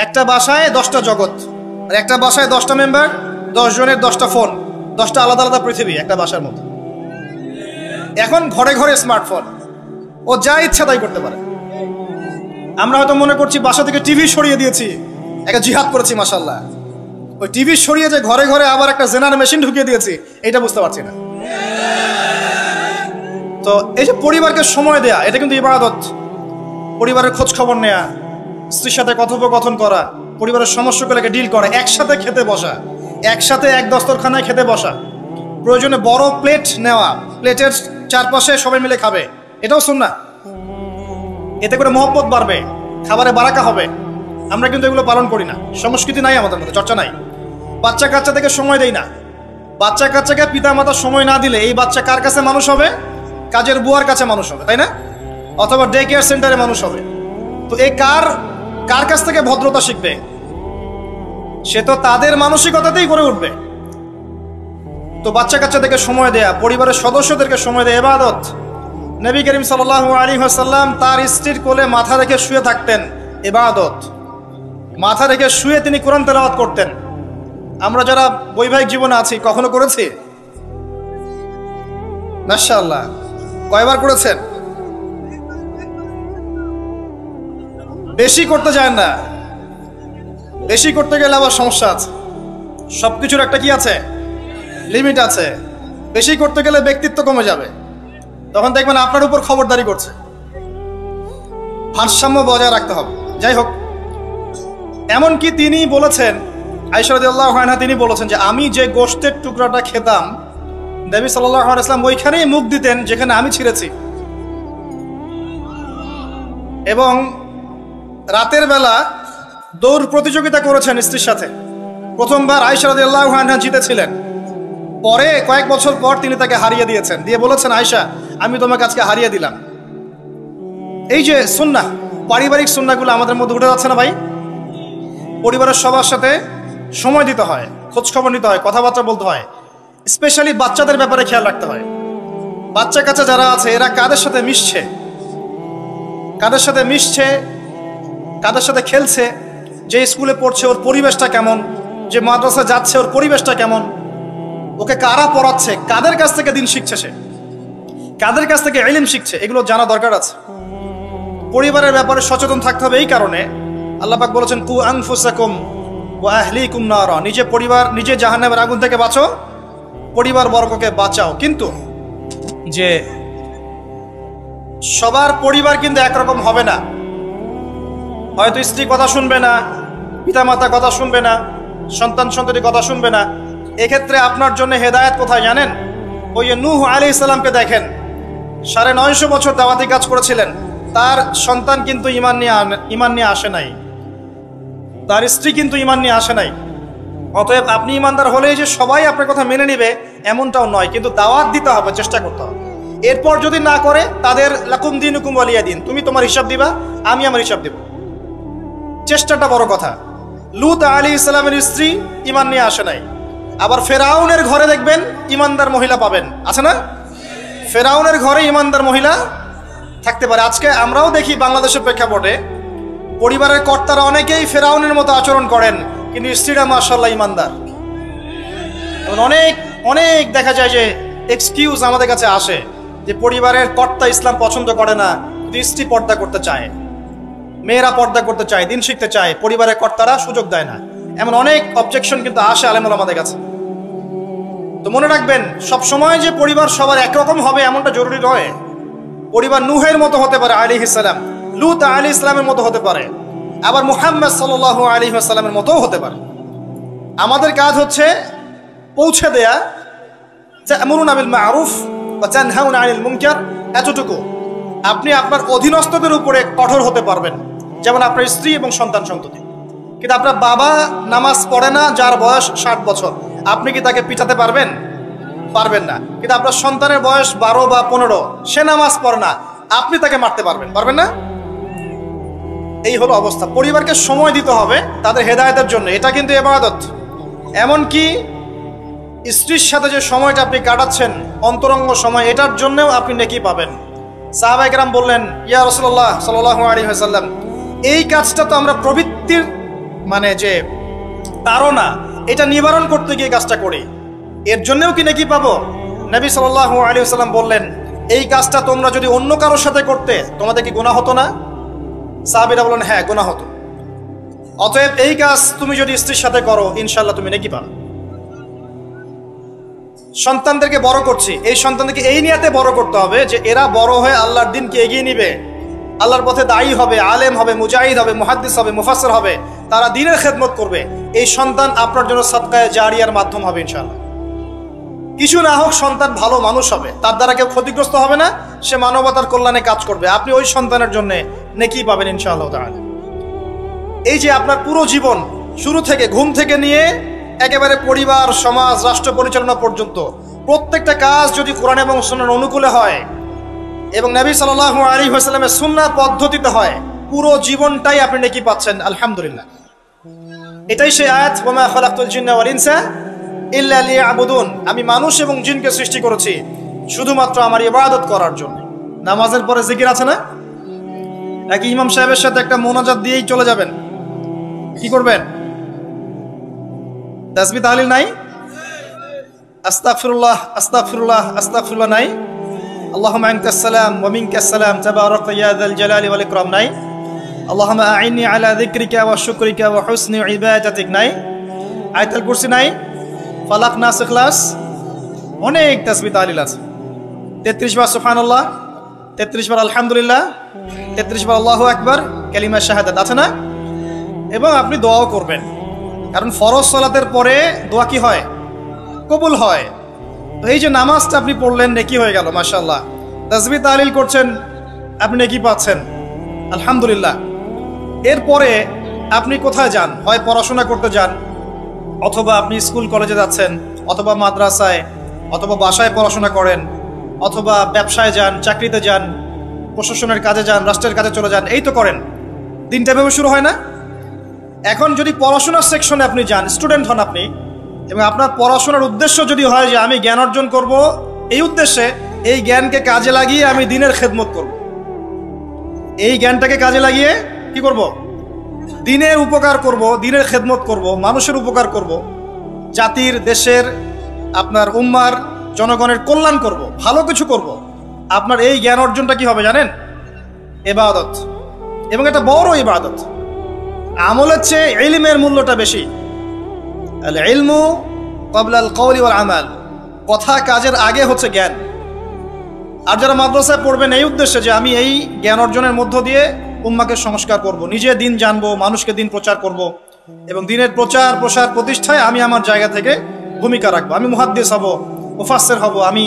একটা বাসায় 10টা জগৎ, আর একটা বাসায় 10টা মেম্বার, 10 জনের 10টা ফোন, 10টা আলাদা আলাদা পৃথিবী একটা বাসার মধ্যে। এখন ঘরে ঘরে স্মার্টফোন, ও যা ইচ্ছা তাই করতে পারে। আমরা হয়তো মনে করছি বাসা থেকে টিভি সরিয়ে দিয়েছি, একটা জিহাদ করেছি, মাশাআল্লাহ। ওই টিভি সরিয়ে যে ঘরে ঘরে আবার একটা জেনার মেশিন ঢুকিয়ে দিয়েছি, এটা বুঝতে পারছি না। তো এই যে পরিবারকে সময় দেয়া, এটা কিন্তু ইবাদত। পরিবারের খোঁজ খবর নেয়া, স্ত্রীর সাথে কথোপকথন করা, পরিবারের সমস্যাগুলোকে ডিল করা, একসাথে খেতে বসা, একসাথে এক দস্তরখানায় খেতে বসা, প্রয়োজনে বড় প্লেট নেওয়া, প্লেটের চারপাশে সবাই মিলে খাবে, এটাও সুন্নাহ। এতে করে মহব্বত বাড়বে, খাবারে বারাকা হবে। আমরা কিন্তু এগুলো পালন করি না, সংস্কৃতি নাই আমাদের মধ্যে, চর্চা নাই। বাচ্চা কাচ্চাদেরকে সময় দেই না। বাচ্চা কাচ্চাকে পিতা মাতা সময় না দিলে এই বাচ্চা কার কাছে মানুষ হবে? কাজের বুয়ার কাছে মানুষ হবে, তাই না? অথবা ডে কেয়ার সেন্টারে মানুষ হবে। তো এই কার কাছ থেকে ভদ্রতা শিখবে? সে তো তাদের মানসিকতাতেই গড়ে উঠবে। তো বাচ্চা কাচ্চাদেরকে সময় দেয়া, পরিবারের সদস্যদেরকে সময় দেয়া ইবাদত। নবী করিম সাল্লাল্লাহু আলাইহি ওয়াসাল্লাম তার স্ত্রীর কোলে মাথা রেখে শুয়ে থাকতেন, ইবাদত। মাথা রেখে শুয়ে তিনি কোরআন তেলাওয়াত করতেন। আমরা যারা বৈবাহিক জীবনে আছি, কখনো করেছি? মাশাআল্লাহ, কয়বার করেছেন? বেশি করতে চান না, বেশি করতে গেলে আবার সমস্যা আছে। সবকিছুর একটা কি আছে? লিমিট আছে। বেশি করতে গেলে ব্যক্তিত্ব কমে যাবে, তখন দেখবেন আপনার উপর খবরদারি করছে। ভারসাম্য বজায় রাখতে হবে। যাই হোক, এমনকি তিনি বলেছেন, আয়েশা রাদিয়াল্লাহু আনহা তিনি বলেছেন যে আমি যে গোশতের টুকরাটা খেতাম, নবী সাল্লাল্লাহু আলাইহি ওয়াসাল্লাম ওইখানেই মুখ দিতেন যেখানে আমি ছিঁড়েছি। এবং রাতের বেলা দৌড় প্রতিযোগিতা করেছেন স্ত্রীর সাথে। প্রথমবার আয়েশা রাদিয়াল্লাহু আনহা জিতেছিলেন, পরে কয়েক বছর পর তিনি তাকে হারিয়ে দিয়েছেন, দিয়ে বলেছেন, আয়েশা আমি তোমাকে আজকে হারিয়ে দিলাম। এই যে সুন্নাহ, পারিবারিক সুন্নাহগুলো আমাদের মধ্যে উঠে যাচ্ছে না ভাই? পরিবারের সবার সাথে সময় দিতে হয়, খোঁজ খবর নিতে হয়, কথাবার্তা বলতে হয়। স্পেশালি বাচ্চাদের ব্যাপারে খেয়াল রাখতে হয়। বাচ্চা কাচ্চা যারা আছে এরা কাদের সাথে মিশছে, কাদের সাথে মিশছে, কাদের সাথে খেলছে, যে স্কুলে পড়ছে ওর পরিবেশটা কেমন, যে মাদ্রাসা যাচ্ছে ওর পরিবেশটা কেমন, ওকে কারা পড়াচ্ছে, কাদের কাছ থেকে দিন শিখছে, সে কাদের কাছ থেকে ইলম শিখছে, এগুলো জানা দরকার আছে। পরিবারের ব্যাপারে সচেতন থাকতে হবে। এই কারণে আল্লাহ পাক বলেছেন, কু আনফুসাকুম ওয়া আহলিকুম নারা, নিজে পরিবার, নিজে জাহান্নামের আগুন থেকে বাঁচো, পরিবার বর্গকে বাঁচাও। কিন্তু যে সবার পরিবার কিন্তু একরকম হবে না। হয়তো স্ত্রী কথা শুনবে না, পিতামাতা কথা শুনবে না, সন্তান সন্ততি কথা শুনবে না। এক্ষেত্রে আপনার জন্য হেদায়েত কোথায় জানেন? ওই নূহ আলাইহিস সালামকে দেখেন, 950 বছর দাওয়াতি কাজ করেছিলেন, তার সন্তান কিন্তু ঈমান নিয়ে আসে নাই, তার স্ত্রী কিন্তু ঈমান নিয়ে আসে নাই। অতএব আপনি ঈমানদার হলেই যে সবাই আপনার কথা মেনে নেবে এমনটাও নয়, কিন্তু দাওয়াত দিতে হবে, চেষ্টা করতে হবে। এরপর যদি না করে, তাদের লাকুম দিনুকুম ওয়ালিয়া দিন, তুমি তোমার হিসাব দিবা, আমি আমার হিসাব দিব। চেষ্টাটা বড় কথা। লূত আলাইহিস সালামের স্ত্রী ঈমান নিয়ে আসে নাই। আবার ফেরাউনের ঘরে দেখবেন ঈমানদার মহিলা পাবেন, আছে না? ফেরাউনের ঘরে ঈমানদার মহিলা থাকতে পারে। আজকে আমরাও দেখি বাংলাদেশের প্রেক্ষাপটে পরিবারের কর্তারা অনেকেই ফেরাউনের মতো আচরণ করেন, কিন্তু স্ত্রীরা মাশাআল্লাহ ঈমানদার। অনেক অনেক দেখা যায় যে এক্সকিউজ আমাদের কাছে আসে যে পরিবারের কর্তা ইসলাম পছন্দ করে না, কিন্তু স্ত্রী পর্দা করতে চায়, মেয়েরা পর্দা করতে চায়, দিন শিখতে চায়, পরিবারের কর্তারা সুযোগ দেয় না। এমন অনেক অবজেকশন কিন্তু আসে আলেম ওলামাদের কাছে। তো মনে রাখবেন, সব সময় যে পরিবার সবার একরকম হবে এমনটা জরুরি নয়। পরিবার নূহের মতো হতে পারে আলাইহিস সালাম, লূত আলাইহিস সালামের মতো হতে পারে, আবার মুহাম্মদ সাল্লাল্লাহু আলাইহি ওয়াসাল্লামের মতোও হতে পারে। আমাদের কাজ হচ্ছে পৌঁছে দেয়া, তা'মুরুনা বিল মা'রুফ ওয়া তানহাউনা আনিল মুনকার, এতটুকু। আপনি আপনার অধীনস্থদের উপরে কঠোর হতে পারবেন, যেমন আপনার স্ত্রী এবং সন্তান সন্ততি। কিন্তু আপনার বাবা নামাজ পড়ে না, যার বয়স 60 বছর, আপনি কি তাকে পিটাতে পারবেন? পারবেন না। কিন্তু আপনার সন্তানের বয়স 12 বা 15, সে নামাজ পড়ে না, আপনি তাকে মারতে পারবেন? পারবেন না। এই হলো অবস্থা। পরিবারকে সময় দিতে হবে তাদের হেদায়েতের জন্য, এটা কিন্তু ইবাদত। এমনকি স্ত্রীর সাথে যে সময়টা আপনি কাটাচ্ছেন, অন্তরঙ্গ সময়, এটার জন্যও আপনি নেকি পাবেন। সাহাবায়ে কেরাম বললেন, ইয়া রাসূলুল্লাহ সাল্লাল্লাহু আলাইহি ওয়াসাল্লাম, এই কাজটা তো আমরা প্রবৃত্তির মানে যে তাড়না, এটা নিবারণ করতে গিয়ে কাজটা করি, এর জন্যও কি নেকি পাবো? নবী সাল্লাল্লাহু আলাইহি ওয়াসাল্লাম বললেন, এই কাজটা তোমরা যদি অন্য কারোর সাথে করতে তোমাদের কি গুনাহ হতো না? সাহাবীরা বললেন, হ্যাঁ গুনাহ হতো। অতএব এই কাজ তুমি যদি স্ত্রীর সাথে করো, ইনশাআল্লাহ তুমি নেকি পাবে। সন্তানদেরকে বড় করছি, এই সন্তানদেরকে এই নিয়াতে বড় করতে হবে যে এরা বড় হয়ে আল্লাহর দ্বীনকে এগিয়ে নিবে, আল্লাহর পথে দায়ী হবে, আলেম হবে, মুজাহিদ হবে, মুহাদ্দিস হবে, মুফাসসির হবে, তারা দ্বীনের খেদমত করবে। এই সন্তান আপনার জন্য সাদকায়ে জারিয়ার মাধ্যম হবে ইনশাআল্লাহ। কিছু না হোক সন্তান ভালো মানুষ হবে, তার দ্বারা কেউ ক্ষতিগ্রস্ত হবে না, সে মানবতার কল্যাণে কাজ করবে, আপনি ওই সন্তানের জন্য নেকি পাবেন ইনশাআল্লাহ তাআলা। এই যে আপনার পুরো জীবন শুরু থেকে, ঘুম থেকে নিয়ে একেবারে পরিবার, সমাজ, রাষ্ট্র পরিচালনা পর্যন্ত প্রত্যেকটা কাজ যদি কোরআন এবং সুন্নাহর অনুকূলে হয় এবং নবী সাল্লাল্লাহু আলাইহি ওয়াসাল্লামের সুন্নাহ পদ্ধতিতে হয়, পুরো জীবনটাই আপনি নেকি পাচ্ছেন আলহামদুলিল্লাহ। এটাই সেই আয়াত, ওয়া মা খালাকতুল জিন্না ওয়াল ইনসা ইল্লা লিয়াবুদুন, আমি মানুষ এবং জিনকে সৃষ্টি করেছি শুধুমাত্র আমার ইবাদত করার জন্য। নামাজের পরে জিকির আছে না? নাকি ইমাম সাহেবের সাথে একটা মোনাজাত দিয়েই চলে যাবেন? কি করবেন? তাসবিহ তাহলিল নাই? আস্তাগফিরুল্লাহ আস্তাগফিরুল্লাহ আস্তাগফিরুল্লাহ নাই? আল্লাহুম্মা আনতাস সালাম ওয়া মিনকাস সালাম তাবারাকতা ইয়া যাল জালালি ওয়াল ইকরাম নাই? আল্লাহুম্মা আইন্নি আলা যিকরিকা ওয়া শুকরিকা ওয়া হুসনি ইবাদাতিক নাই? আয়াতুল কুরসি নাই? ফালাক নাস ইখলাস, অনেক তাসবিহ তাহলিল আছে। 33 বার সুবহানাল্লাহ, 33 বার আলহামদুলিল্লাহ, 33 বার আল্লাহু আকবার, কালিমা শাহাদাত আছে না? এবং আপনি দোয়াও করবেন, কারণ ফরজ সালাতের পরে দোয়া কি হয়? কবুল হয়। তো এই যে নামাজটা আপনি পড়লেন, নেকি হয়ে গেল মাশাআল্লাহ। তাসবিহ তাহলিল করছেন, আপনি নেকি পাচ্ছেন আলহামদুলিল্লাহ। এরপরে আপনি কোথায় যান? হয় পড়াশোনা করতে যান, অথবা আপনি স্কুল কলেজে যাচ্ছেন, অথবা মাদ্রাসায়, অথবা বাসায় পড়াশোনা করেন, অথবা ব্যবসায় যান, চাকরিতে যান, প্রশাসনের কাজে যান, রাষ্ট্রের কাজে চলে যান, এই তো করেন। দিনটা ভেবে শুরু হয় না? এখন যদি পড়াশোনার সেকশনে আপনি যান, স্টুডেন্ট হন আপনি, এবং আপনার পড়াশোনার উদ্দেশ্য যদি হয় যে আমি জ্ঞান অর্জন করব, এই উদ্দেশ্যে এই জ্ঞানকে কাজে লাগিয়ে আমি দ্বীনের খেদমত করব, এই জ্ঞানটাকে কাজে লাগিয়ে কি করব? দ্বীনের উপকার করব, দ্বীনের খেদমত করব, মানুষের উপকার করব, জাতির, দেশের, আপনার উম্মার, জনগণের কল্যাণ করব, ভালো কিছু করব। আপনার এই জ্ঞান অর্জনটা কি হবে জানেন? ইবাদত, এবং এটা বড় ইবাদত। আমলের চেয়ে ইলমের মূল্যটা বেশি। আল ইলমু ক্বাবলা আল কওলি ওয়াল আমাল, কথা কাজের আগে হচ্ছে জ্ঞান। আর যারা মাদ্রাসায় পড়বেন এই উদ্দেশ্যে যে আমি এই জ্ঞান অর্জনের মধ্য দিয়ে উম্মাকে সংস্কার করব, নিজে দিন জানবো, মানুষকে দিন প্রচার করব, এবং দিনের প্রচার প্রসার প্রতিষ্ঠায় আমি আমার জায়গা থেকে ভূমিকা রাখবো। আমি মুহাদ্দিস হব, মুফাসসির হব, আমি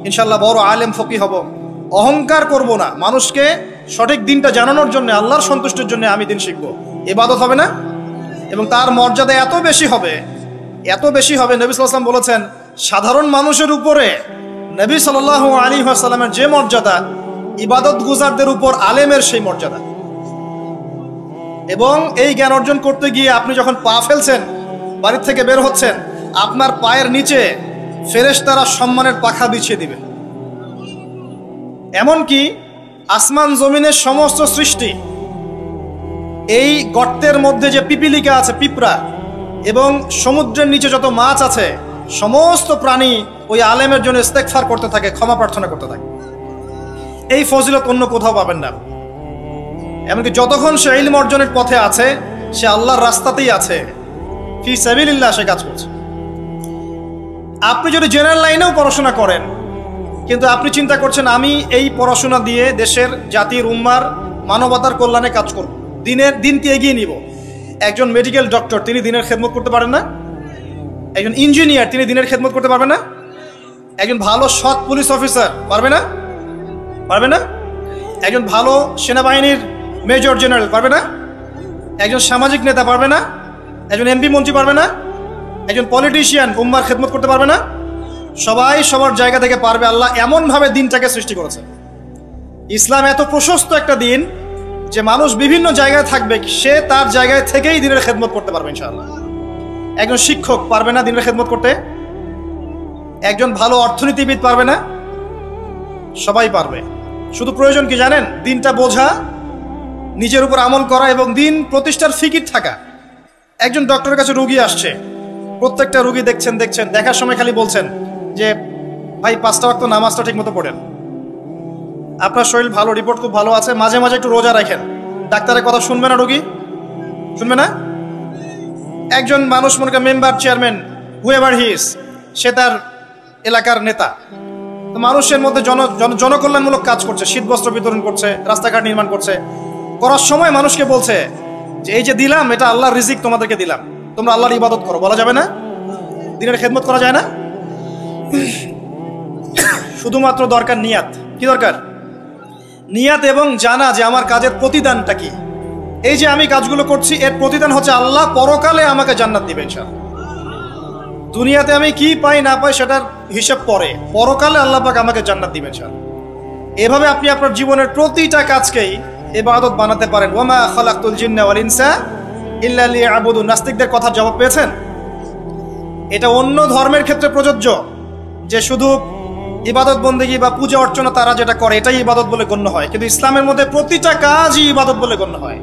ইনশাআল্লাহ বড় আলেম ফকি হব। অহংকার করব না, মানুষকে সঠিক দিনটা জানানোর জন্য, আল্লাহর সন্তুষ্টির জন্য আমি দিন শিখবো। ইবাদত হবে না? এবং তার মর্যাদা এত বেশি হবে, এত বেশি হবে। নবী সাল্লাল্লাহু আলাইহি ওয়াসাল্লাম বলেছেন, সাধারণ মানুষের উপরে নবী সাল্লাল্লাহু আলাইহি ওয়াসাল্লামের যে মর্যাদা, ইবাদত গুজারদের উপর আলেমের সেই মর্যাদা। এবং এই জ্ঞান অর্জন করতে গিয়ে আপনি যখন পা ফেলছেন, বাড়ি থেকে বের হচ্ছেন, আপনার পায়ের নিচে ফেরেশতারা সম্মানের পাখা বিছিয়ে দিবে। এমনকি আসমান জমিনের সমস্ত সৃষ্টি, এই গর্তের মধ্যে যে পিপিলিকা আছে, পিঁপড়া, এবং সমুদ্রের নিচে যত মাছ আছে, সমস্ত প্রাণী ওই আলেমের জন্য ইস্তেগফার করতে থাকে, ক্ষমা প্রার্থনা করতে থাকে। এই ফজিলত অন্য কোথাও পাবেন না। এমনকি যতক্ষণ সে ইলম অর্জনের পথে আছে, সে আল্লাহর রাস্তাতেই আছে, ফি সাবিলিল্লাহ সে কাজ করছে। আপনি যদি জেনারেল লাইনেও পড়াশোনা করেন, কিন্তু আপনি চিন্তা করছেন আমি এই পড়াশোনা দিয়ে দেশের, জাতির, উম্মার, মানবতার কল্যাণে কাজ করব, দিনকে এগিয়ে নিব। একজন মেডিকেল ডক্টর, তিনি দিনের খেদমত করতে পারেন না? একজন ইঞ্জিনিয়ার, তিনি দিনের খেদমত করতে পারবে না? একজন ভালো সৎ পুলিশ অফিসার পারবে না? পারবে না? একজন ভালো সেনাবাহিনীর মেজর জেনারেল পারবে না? একজন সামাজিক নেতা পারবে না? একজন এমপি মন্ত্রী পারবে না? একজন পলিটিশিয়ান উম্মার খেদমত করতে পারবে না? সবাই সবার জায়গা থেকে পারবে। আল্লাহ এমনভাবে দিনটাকে সৃষ্টি করেছে। ইসলাম এত প্রশস্ত একটা দিন যে মানুষ বিভিন্ন জায়গায় থাকবে, সে তার জায়গায় থেকেই দিনের খেদমত করতে পারবে ইনশাআল্লাহ। একজন শিক্ষক পারবে না দিনের খেদমত করতে? একজন ভালো অর্থনীতিবিদ পারবে না? সবাই পারবে। শুধু প্রয়োজন কি জানেন? দিনটা বোঝা, নিজের উপর আমল করা, এবং দিন প্রতিষ্ঠার ফিকির থাকা। একজন ডক্টরের কাছে রুগী আসছে, প্রত্যেকটা রুগী দেখছেন, দেখার সময় খালি বলছেন যে ভাই 5টা ওয়াক্ত নামাজটা ঠিক মতো পড়েন, আপনার শরীর ভালো, রিপোর্ট খুব ভালো আছে, মাঝে মাঝে একটু রোজা রাখেন। ডাক্তারের কথা শুনবে না রুগী? শুনবে না? একজন মানুষ, মনে করেন member, chairman, whoever he is, সে তার এলাকার নেতা, তো মানুষের মধ্যে জনকল্যাণমূলক কাজ করছে, শীতবস্ত্র বিতরণ করছে, রাস্তাঘাট নির্মাণ করছে, করার সময় মানুষকে বলছে যে এই যে দিলাম, এটা আল্লাহর রিজিক, তোমাদেরকে দিলাম, তোমরা আল্লাহর ইবাদত করো। বলা যাবে না? দিনের খেদমত করা যায় না? শুধুমাত্র দরকার নিয়াত। কি দরকার? নিয়াত এবং জানা যে আমার কাজের প্রতিদানটা কি। এই যে আমি কাজগুলো করছি, এর প্রতিদান হচ্ছে আল্লাহ পরকালে আমাকে জান্নাত দিবেন ইনশাআল্লাহ। দুনিয়াতে আমি কি পাই না পাই সেটার হিসাব পরে, পরকালে আল্লাহ পাক আমাকে জান্নাত দিবেন ইনশাআল্লাহ। এভাবে আপনি আপনার জীবনের প্রতিটা কাজকেই ইবাদত বানাতে পারেন। ওয়ামা খালাকতুল জিন্না ওয়াল ইনসা ইল্লা লিয়াবুদুন। নাস্তিকদের কথার জবাব পেয়েছেন? এটা অন্য ধর্মের ক্ষেত্রে প্রযোজ্য, যে শুধু ইবাদত বন্দেগী বা পূজা অর্চনা তারা যেটা করে এটাই ইবাদত বলে গণ্য হয়, কিন্তু ইসলামের মধ্যে প্রতিটা কাজই ইবাদত বলে গণ্য হয়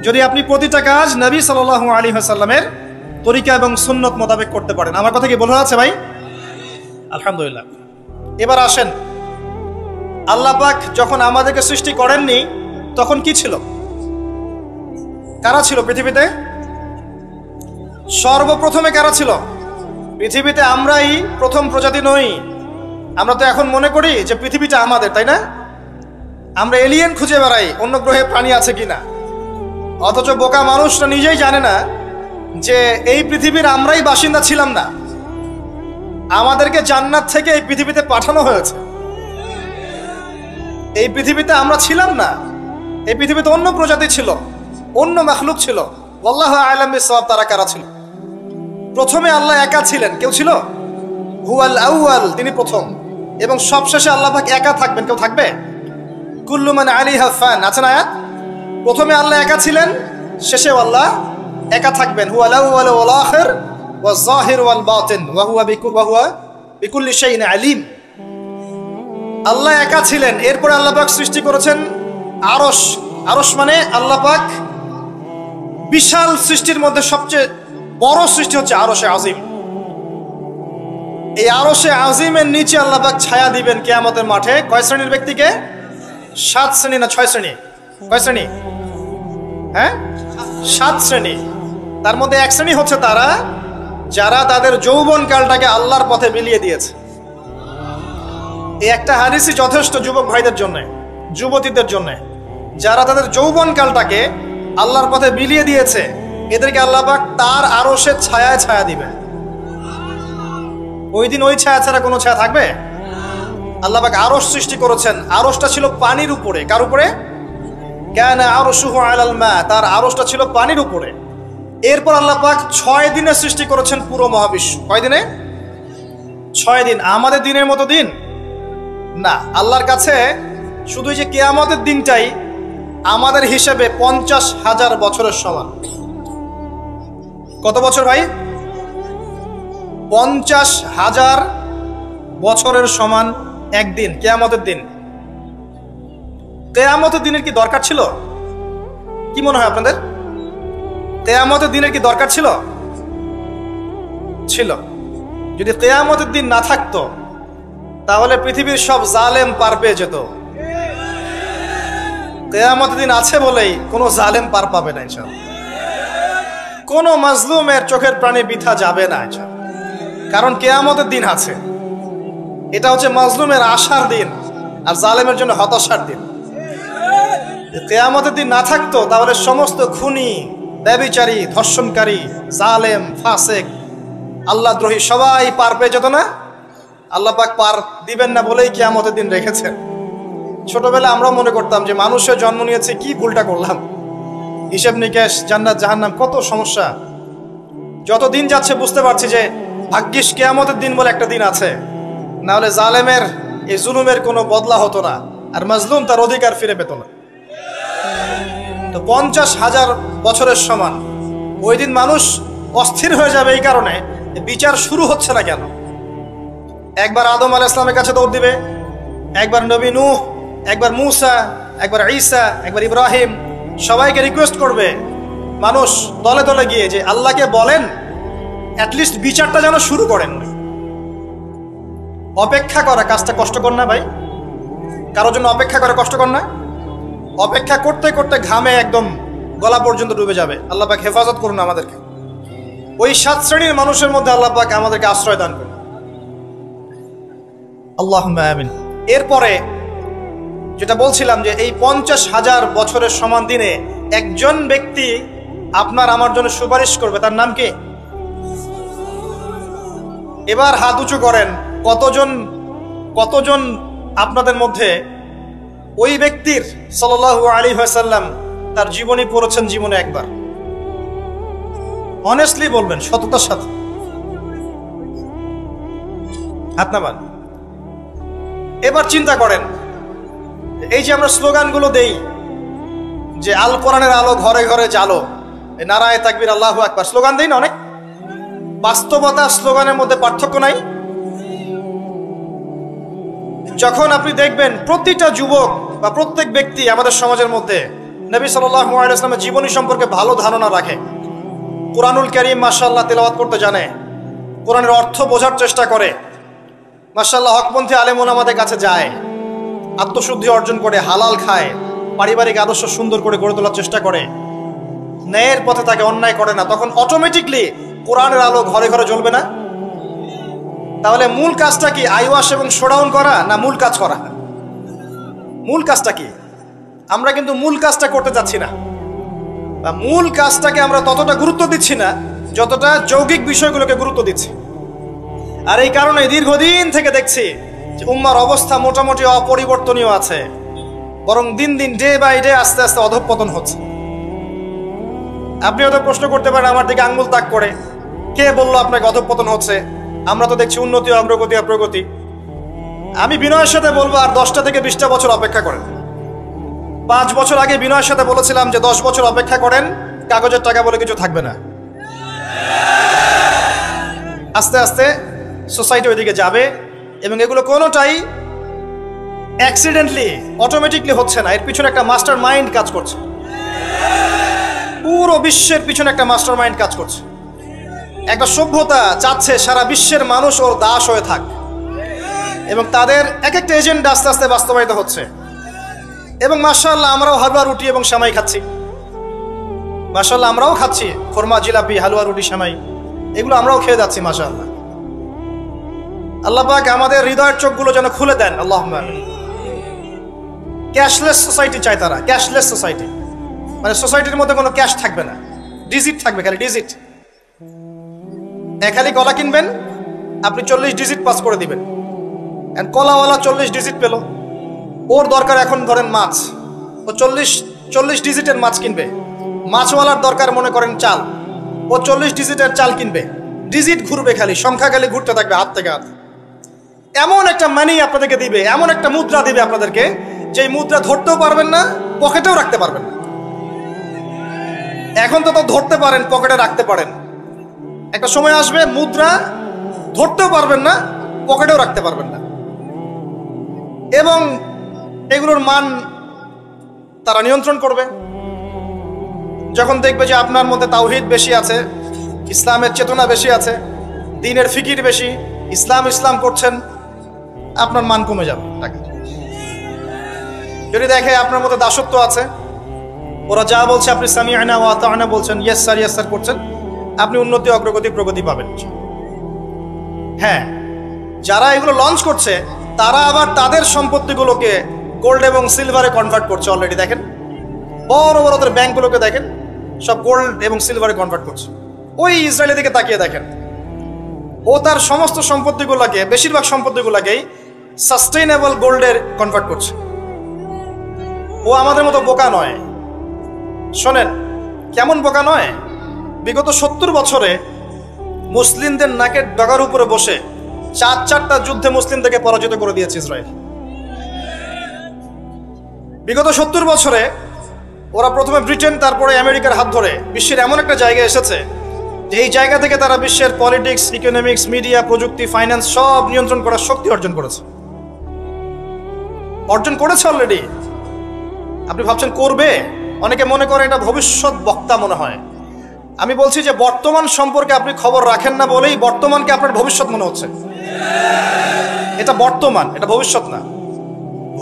যদি আপনি প্রতিটা কাজ নবী সাল্লাল্লাহু আলাইহি ওয়াসাল্লামের তরিকা এবং সুন্নত মোতাবেক করতে পারেন। আমার কথা কি বোঝা যাচ্ছে ভাই? আলহামদুলিল্লাহ। এবার আসেন, আল্লাহ পাক যখন আমাদেরকে সৃষ্টি করেননি তখন কি ছিল? কারা ছিল পৃথিবীতে? সর্বপ্রথমে কারা ছিল পৃথিবীতে? আমরাই প্রথম প্রজাতি নই। আমরা তো এখন মনে করি যে পৃথিবীটা আমাদের, তাই না? আমরা এলিয়েন খুঁজে বেড়াই অন্য গ্রহে প্রাণী আছে কিনা, অথচ বোকা মানুষরা নিজেই জানে না যে এই পৃথিবীর আমরাই বাসিন্দা ছিলাম না, আমাদেরকে জান্নাত থেকে এই পৃথিবীতে পাঠানো হয়েছে। এই পৃথিবীতে আমরা ছিলাম না, এই পৃথিবীতে অন্য প্রজাতি ছিল, অন্য মাখলুক ছিল। আল্লাহু আ'লাম বিসওয়াব। তারা কারা ছিল? প্রথমে আল্লাহ একা ছিলেন, কেউ ছিল? হুয়াল আউয়াল, তিনি প্রথম, এবং সবশেষে আল্লাহ পাক একা থাকবেন, কেউ থাকবে? কুল্লু মান আলাইহা ফান, আছে না আয়াত? প্রথমে আল্লাহ একা ছিলেন, শেষেও আল্লাহ একা থাকবেন। হুয়াল আউয়াল ওয়াল আখির ওয়াজ যাহির ওয়াল বাতিন ওয়া হুয়া বিকুল্লি শাইইন আলিম। আল্লাহ একা ছিলেন, এরপরে আল্লাহ পাক সৃষ্টি করেছেন আরশ। আরশ মানে আল্লাহ পাক বিশাল সৃষ্টির মধ্যে সবচেয়ে বড় সৃষ্টি হচ্ছে আরশে আজিম। এই আরশে আজিমের নিচে আল্লাহ পাক ছায়া দিবেন কিয়ামতের মাঠে। কয় শ্রেণীর ব্যক্তিকে? 7 শ্রেণী না 6 শ্রেণী? কয় শ্রেণী? হ্যাঁ, 7 শ্রেণী। তার মধ্যে 1 শ্রেণী হচ্ছে তারা যারা তাদের যৌবন কালটাকে আল্লাহর পথে বিলিয়ে দিয়েছে। এই একটা হাদিসই যথেষ্ট যুবক ভাইদের জন্য, যুবতীদের জন্য, যারা তাদের যৌবন কালটাকে আল্লাহর পথে বিলিয়ে দিয়েছে, এদেরকে আল্লাহ পাক তার আরশের ছায়ায় ছায়া দিবে। ওই দিন ওই ছায়া ছাড়া কোনো ছায়া থাকবে? আল্লাহ পাক আরশ সৃষ্টি করেছেন, আরশটা ছিল পানির উপরে। কার উপরে? কানা আরশুহু আলাল মা, তার আরশটা ছিল পানির উপরে। এরপর আল্লাহ পাক 6 দিনে সৃষ্টি করেছেন পুরো মহাবিশ্ব। কয় দিনে? 6 দিন। আমাদের দিনের মতো দিন না, আল্লাহর কাছে শুধু যে কিয়ামতের দিনটাই আমাদের হিসেবে 50,000 বছরের সমান। কত বছর ভাই? 50,000 বছরের সমান একদিন, কিয়ামতের দিন। কিয়ামতের দিনের কি দরকার ছিল? কি মনে হয় আপনাদের? কিয়ামতের দিনের কি দরকার ছিল? ছিল। যদি কিয়ামতের দিন না থাকতো তাহলে পৃথিবীর সব জালেম পার পেয়ে যেত। কিয়ামতের দিন আছে বলেই কোনো জালেম পার পাবে না ইনশাআল্লাহ। কোনো মাজলুমের চোখের প্রাণে বৃথা যাবে না ইনশাআল্লাহ, কারণ কিয়ামতের দিন আছে। এটা হচ্ছে মাজলুমের আশার দিন আর জালেমের জন্য হতাশার দিন। কিয়ামতের দিন না থাকতো তাহলে সমস্ত খুনি, ব্যভিচারী, ধর্ষণকারী, জালেম, ফাসেক, আল্লাহদ্রোহী সবাই পার পেয়ে যেত না। আল্লাহ পাক পার দিবেন না বলেই কিয়ামতের দিন রেখেছেন। ছোটবেলা আমরাও মনে করতাম যে মানুষের জন্ম নিয়েছে, কি ভুলটা করলাম, হিসেব নিকেশ, জান্নাত জাহান্নাম, কত সমস্যা। যত দিন যাচ্ছে বুঝতে পারছি যে ভাগ্যিস কিয়ামতের দিন বলে একটা দিন আছে, না হলে জালেমের এই জুলুমের কোনো বদলা হতো না, আর মাজলুম তার অধিকার ফিরে পেত না। তো 50,000 বছরের সমান ওই দিন মানুষ অস্থির হয়ে যাবে এই কারণে বিচার শুরু হচ্ছে না কেন। একবার আদম আলাইহিস সালামের কাছে দৌড় দিবে, একবার নবী নূহ, একবার মূসা, একবার ঈসা, একবার ইব্রাহিম, সবাইকে রিকোয়েস্ট করবে মানুষ দলে দলে গিয়ে যে আল্লাহকে বলেন অ্যাটলিস্ট বিচারটা যেন শুরু করেন। অপেক্ষা করা কাজটা কষ্টকর না ভাই? কারোর জন্য অপেক্ষা করা কষ্টকর না? অপেক্ষা করতে করতে ঘামে একদম গলা পর্যন্ত ডুবে যাবে। আল্লাহ পাক হেফাজত করুন আমাদেরকে। ওই 7 শ্রেণীর মানুষের মধ্যে আল্লাহ পাক আমাদেরকে আশ্রয় দান করুন, আল্লাহুম্মা আমিন। এরপরে যেটা বলছিলাম যে এই 50,000 বছরের সমান দিনে একজন ব্যক্তি আপনার আমার জন্য সুপারিশ করবে, তার নাম কি? এবার হাত উঁচু করেন, কতজন আপনাদের মধ্যে ওই ব্যক্তির সাল্লাল্লাহু আলাইহি ওয়াসাল্লাম তার জীবনী পড়েছেন জীবনে একবার? অনেস্টলি বলবেন, সততার সাথে। হাত নামান। এবার চিন্তা করেন, এই যে আমরা স্লোগানগুলো দেই যে আল কোরআনের আলো ঘরে ঘরে জ্বালো, নারায়ে তাকবীর আল্লাহু আকবার, স্লোগান দেই না অনেক? বাস্তবতা স্লোগানের মধ্যে পার্থক্য নাই? যখন আপনি দেখবেন প্রতিটা যুবক বা প্রত্যেক ব্যক্তি আমাদের সমাজের মধ্যে নবী সাল্লাল্লাহু আলাইহি ওয়াসাল্লামের জীবনী সম্পর্কে ভালো ধারণা রাখে, কোরআনুল কারীম মাশাআল্লাহ তেলাওয়াত করতে জানে, কোরআনের অর্থ বোঝার চেষ্টা করে, মাশাআল্লাহ হকপন্থী আলেম ওলামাদের কাছে যায়, আত্মশুদ্ধি অর্জন করে, হালাল খায়, পারিবারিক আদর্শ সুন্দর করে গড়ে তোলার চেষ্টা করে, ন্যায়ের পথে তাকে অন্যায় করে না, তখন অটোমেটিকলি কোরআনের আলো ঘরে ঘরে জ্বলবে না? তাহলে মূল কাজটা কি? আইওয়াশ এবং শোডাউন করা না মূল কাজ করা? মূল কাজটা কি? আমরা কিন্তু মূল কাজটা করতে যাচ্ছি না, বা মূল কাজটাকে আমরা ততটা গুরুত্ব দিচ্ছি না যতটা যৌগিক বিষয়গুলোকে গুরুত্ব দিচ্ছি। আর এই কারণে দীর্ঘদিন থেকে দেখছি যে উম্মার অবস্থা মোটামুটি অপরিবর্তনীয় আছে, বরং দিন দিন ডে বাই ডে আস্তে আস্তে অধঃপতন হচ্ছে। আপনি হয়তো প্রশ্ন করতে পারেন আমার দিকে আঙ্গুল তাক করে, কে বললো আপনাকে অধঃপতন হচ্ছে? আমরা তো দেখছি উন্নতি, অগ্রগতি, প্রগতি। আমি বিনয়ের সাথে বলবো আর 10টা থেকে 20টা বছর অপেক্ষা করেন। 5 বছর আগে বিনয়ের সাথে বলেছিলাম যে 10 বছর অপেক্ষা করেন, কাগজের টাকা বলে কিছু থাকবে না। আস্তে আস্তে সোসাইটি ওইদিকে যাবে, এবং এগুলো কোনোটাই অ্যাক্সিডেন্টলি অটোমেটিকলি হচ্ছে না, এর পিছনে একটা মাস্টার মাইন্ড কাজ করছে। পুরো বিশ্বের পিছনে একটা মাস্টার মাইন্ড কাজ করছে। একটা সভ্যতা চাচ্ছে সারা বিশ্বের মানুষ ওর দাস হয়ে থাক, এবং তাদের এক একটা এজেন্ডা আস্তে আস্তে বাস্তবায়িত হচ্ছে। এবং মাশাআল্লাহ আমরাও হালুয়া রুটি এবং সেমাই খাচ্ছি, মাশাআল্লাহ আমরাও খাচ্ছি খোরমা, জিলাপি, হালুয়া রুটি, সেমাই, এগুলো আমরাও খেয়ে যাচ্ছি মাশাআল্লাহ। আল্লাহ পাক আমাদের হৃদয়ের চোখগুলো যেন খুলে দেন, আল্লাহুম্মা আমিন। ক্যাশলেস সোসাইটি চায় তারা, ক্যাশলেস সোসাইটি, মানে সোসাইটির মধ্যে কোনো ক্যাশ থাকবে না, ডিজিট থাকবে, খালি ডিজিট। খালি কলা কিনবেন, আপনি 40 ডিজিট পাস করে দিবেন, কলাওয়ালা 40 ডিজিট পেল, ওর দরকার এখন ধরেন মাছ, ও 40 ডিজিটের মাছ কিনবে। মাছওয়ালার দরকার মনে করেন চাল, ও 40 ডিজিটের চাল কিনবে। ডিজিট ঘুরবে, খালি সংখ্যা খালি ঘুরতে থাকবে হাত থেকে হাত। এমন একটা মানি আপনাদেরকে দিবে, এমন একটা মুদ্রা দিবে আপনাদেরকে, যে মুদ্রা ধরতেও পারবেন না, পকেটেও রাখতে পারবেন না। এখন তো ধরতে পারেন, পকেটে রাখতে পারেন, একটা সময় আসবে মুদ্রা ধরতেও পারবেন না, পকেটেও রাখতে পারবেন না। এবং এগুলোর মান তারা নিয়ন্ত্রণ করবে। যখন দেখবে যে আপনার মধ্যে তাওহীদ বেশি আছে, ইসলামের চেতনা বেশি আছে, দ্বীনের ফিকির বেশি, ইসলাম ইসলাম করছেন, আপনার মান কমে যাবে। যদি দেখে আপনার মধ্যে দাসত্ব আছে, ওরা যা বলছে আপনি সামি'না ওয়া আতা'না বলছেন, ইয়েস স্যার করছেন, আপনি উন্নতি, অগ্রগতি, প্রগতি পাবেন। হ্যাঁ, যারা এগুলো লঞ্চ করছে তারা আবার তাদের সম্পত্তিগুলোকে গোল্ড এবং সিলভারে কনভার্ট করছে অলরেডি। দেখেন বড় বড় ওদের ব্যাংকগুলোকে দেখেন, সব গোল্ড এবং সিলভারে কনভার্ট করছে। ওই ইসরায়েলের দিকে তাকিয়ে দেখেন, ও তার সমস্ত সম্পত্তিগুলোকে, বেশিরভাগ সম্পত্তিগুলোকেই সাস্টেইনেবল গোল্ডের কনভার্ট করছে। ও আমাদের মতো বোকা নয়। শোনেন কেমন বোকা নয়, বিগত 70 বছরে মুসলিমদের নাকের ডগার উপরে বসে 4টা যুদ্ধে মুসলিমদেরকে পরাজিত করে দিয়েছে ইসরায়েল। বিগত 70 বছরে ওরা প্রথমে ব্রিটেন, তারপরে আমেরিকার হাত ধরে বিশ্বের এমন একটা জায়গায় এসেছে যে এই জায়গা থেকে তারা বিশ্বের পলিটিক্স, ইকোনমিক্স, মিডিয়া, প্রযুক্তি, ফাইন্যান্স সব নিয়ন্ত্রণ করার শক্তি অর্জন করেছে অলরেডি। আপনি ভাবছেন করবে? অনেকে মনে করে এটা ভবিষ্যৎ বক্তা মনে হয়, আমি বলছি যে বর্তমান সম্পর্কে আপনি খবর রাখেন না বলেই বর্তমানকে আপনার ভবিষ্যৎ মনে হচ্ছে। এটা বর্তমান, এটা ভবিষ্যৎ না।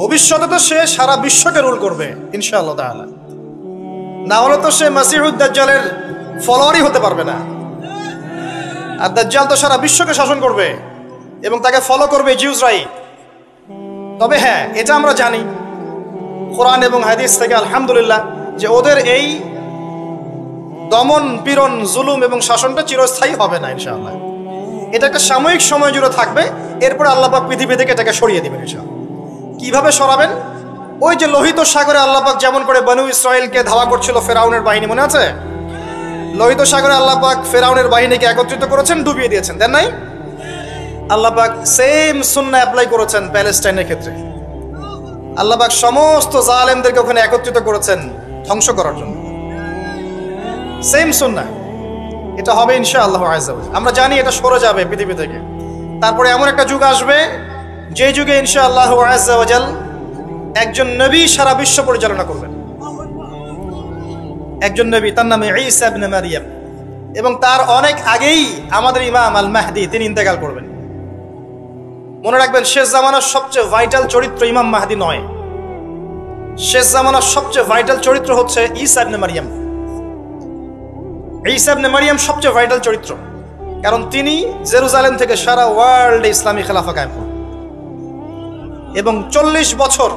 ভবিষ্যতে তো সে সারা বিশ্বকে রুল করবে ইনশাআল্লাহ তাআলা। না হলে তো সে মাসিহুদ দাজ্জালের ফলোয়ারই হতে পারবে না। আর দাজ্জাল তো সারা বিশ্বকে শাসন করবে এবং তাকে ফলো করবে জিউসরাই। তবে হ্যাঁ, এটা আমরা জানি কোরআন এবং হাদিস থেকে আলহামদুলিল্লাহ যে ওদের এই দমন পীড়ন জুলুম এবং শাসনটা চিরস্থায়ী হবে না ইনশাআল্লাহ। এটা একটা সাময়িক সময় জুড়ে থাকবে, এরপর আল্লাহ পাক পৃথিবী থেকে এটাকে সরিয়ে দিবেন ইনশাআল্লাহ। কিভাবে সরাবেন? ওই যে লোহিত সাগরে আল্লাহ পাক যেমন করে বনু ইসরাইলকে ধাওয়া করছিল ফেরাউনের বাহিনী, মনে আছে? লোহিত সাগরে আল্লাহ পাক ফেরাউনের বাহিনীকে একত্রিত করেছেন, ডুবিয়ে দিয়েছেন, দেন নাই? আল্লাহ পাক সেম সুন্নাহ অ্যাপ্লাই করেছেন প্যালেস্টাইনের ক্ষেত্রে। আল্লাহ পাক সমস্ত জালেমদেরকে ওখানে একত্রিত করেছেন ধ্বংস করার জন্য। সেম সুন্নাহ, এটা হবে ইনশাআল্লাহ আযজা ওয়া জাল। আমরা জানি এটা সরে যাবে পৃথিবী থেকে। তারপরে এমন একটা যুগ আসবে যে যুগে ইনশাআল্লাহ আযজা ওয়া জাল একজন নবী সারা বিশ্ব পরিচালনা করবেন। একজন নবী, তার নাম ঈসা ইবনে মারইয়াম, এবং তার অনেক আগেই আমাদের ইমাম আল মাহদি তিনি ইন্তেকাল করবেন। মনে রাখবেন, শেষ জামানার সবচেয়ে ভাইটাল চরিত্র ইমাম মাহদি নয়। শেষ জামানার সবচেয়ে ভাইটাল চরিত্র হচ্ছে ঈসা ইবনে মারইয়াম। ঈসা ইবনে মারইয়াম সবচেয়ে ভাইটাল চরিত্র, কারণ তিনি জেরুজালেম থেকে সারা ওয়ার্ল্ডে ইসলামী খেলাফা কায়েম করেন এবং 40 বছর,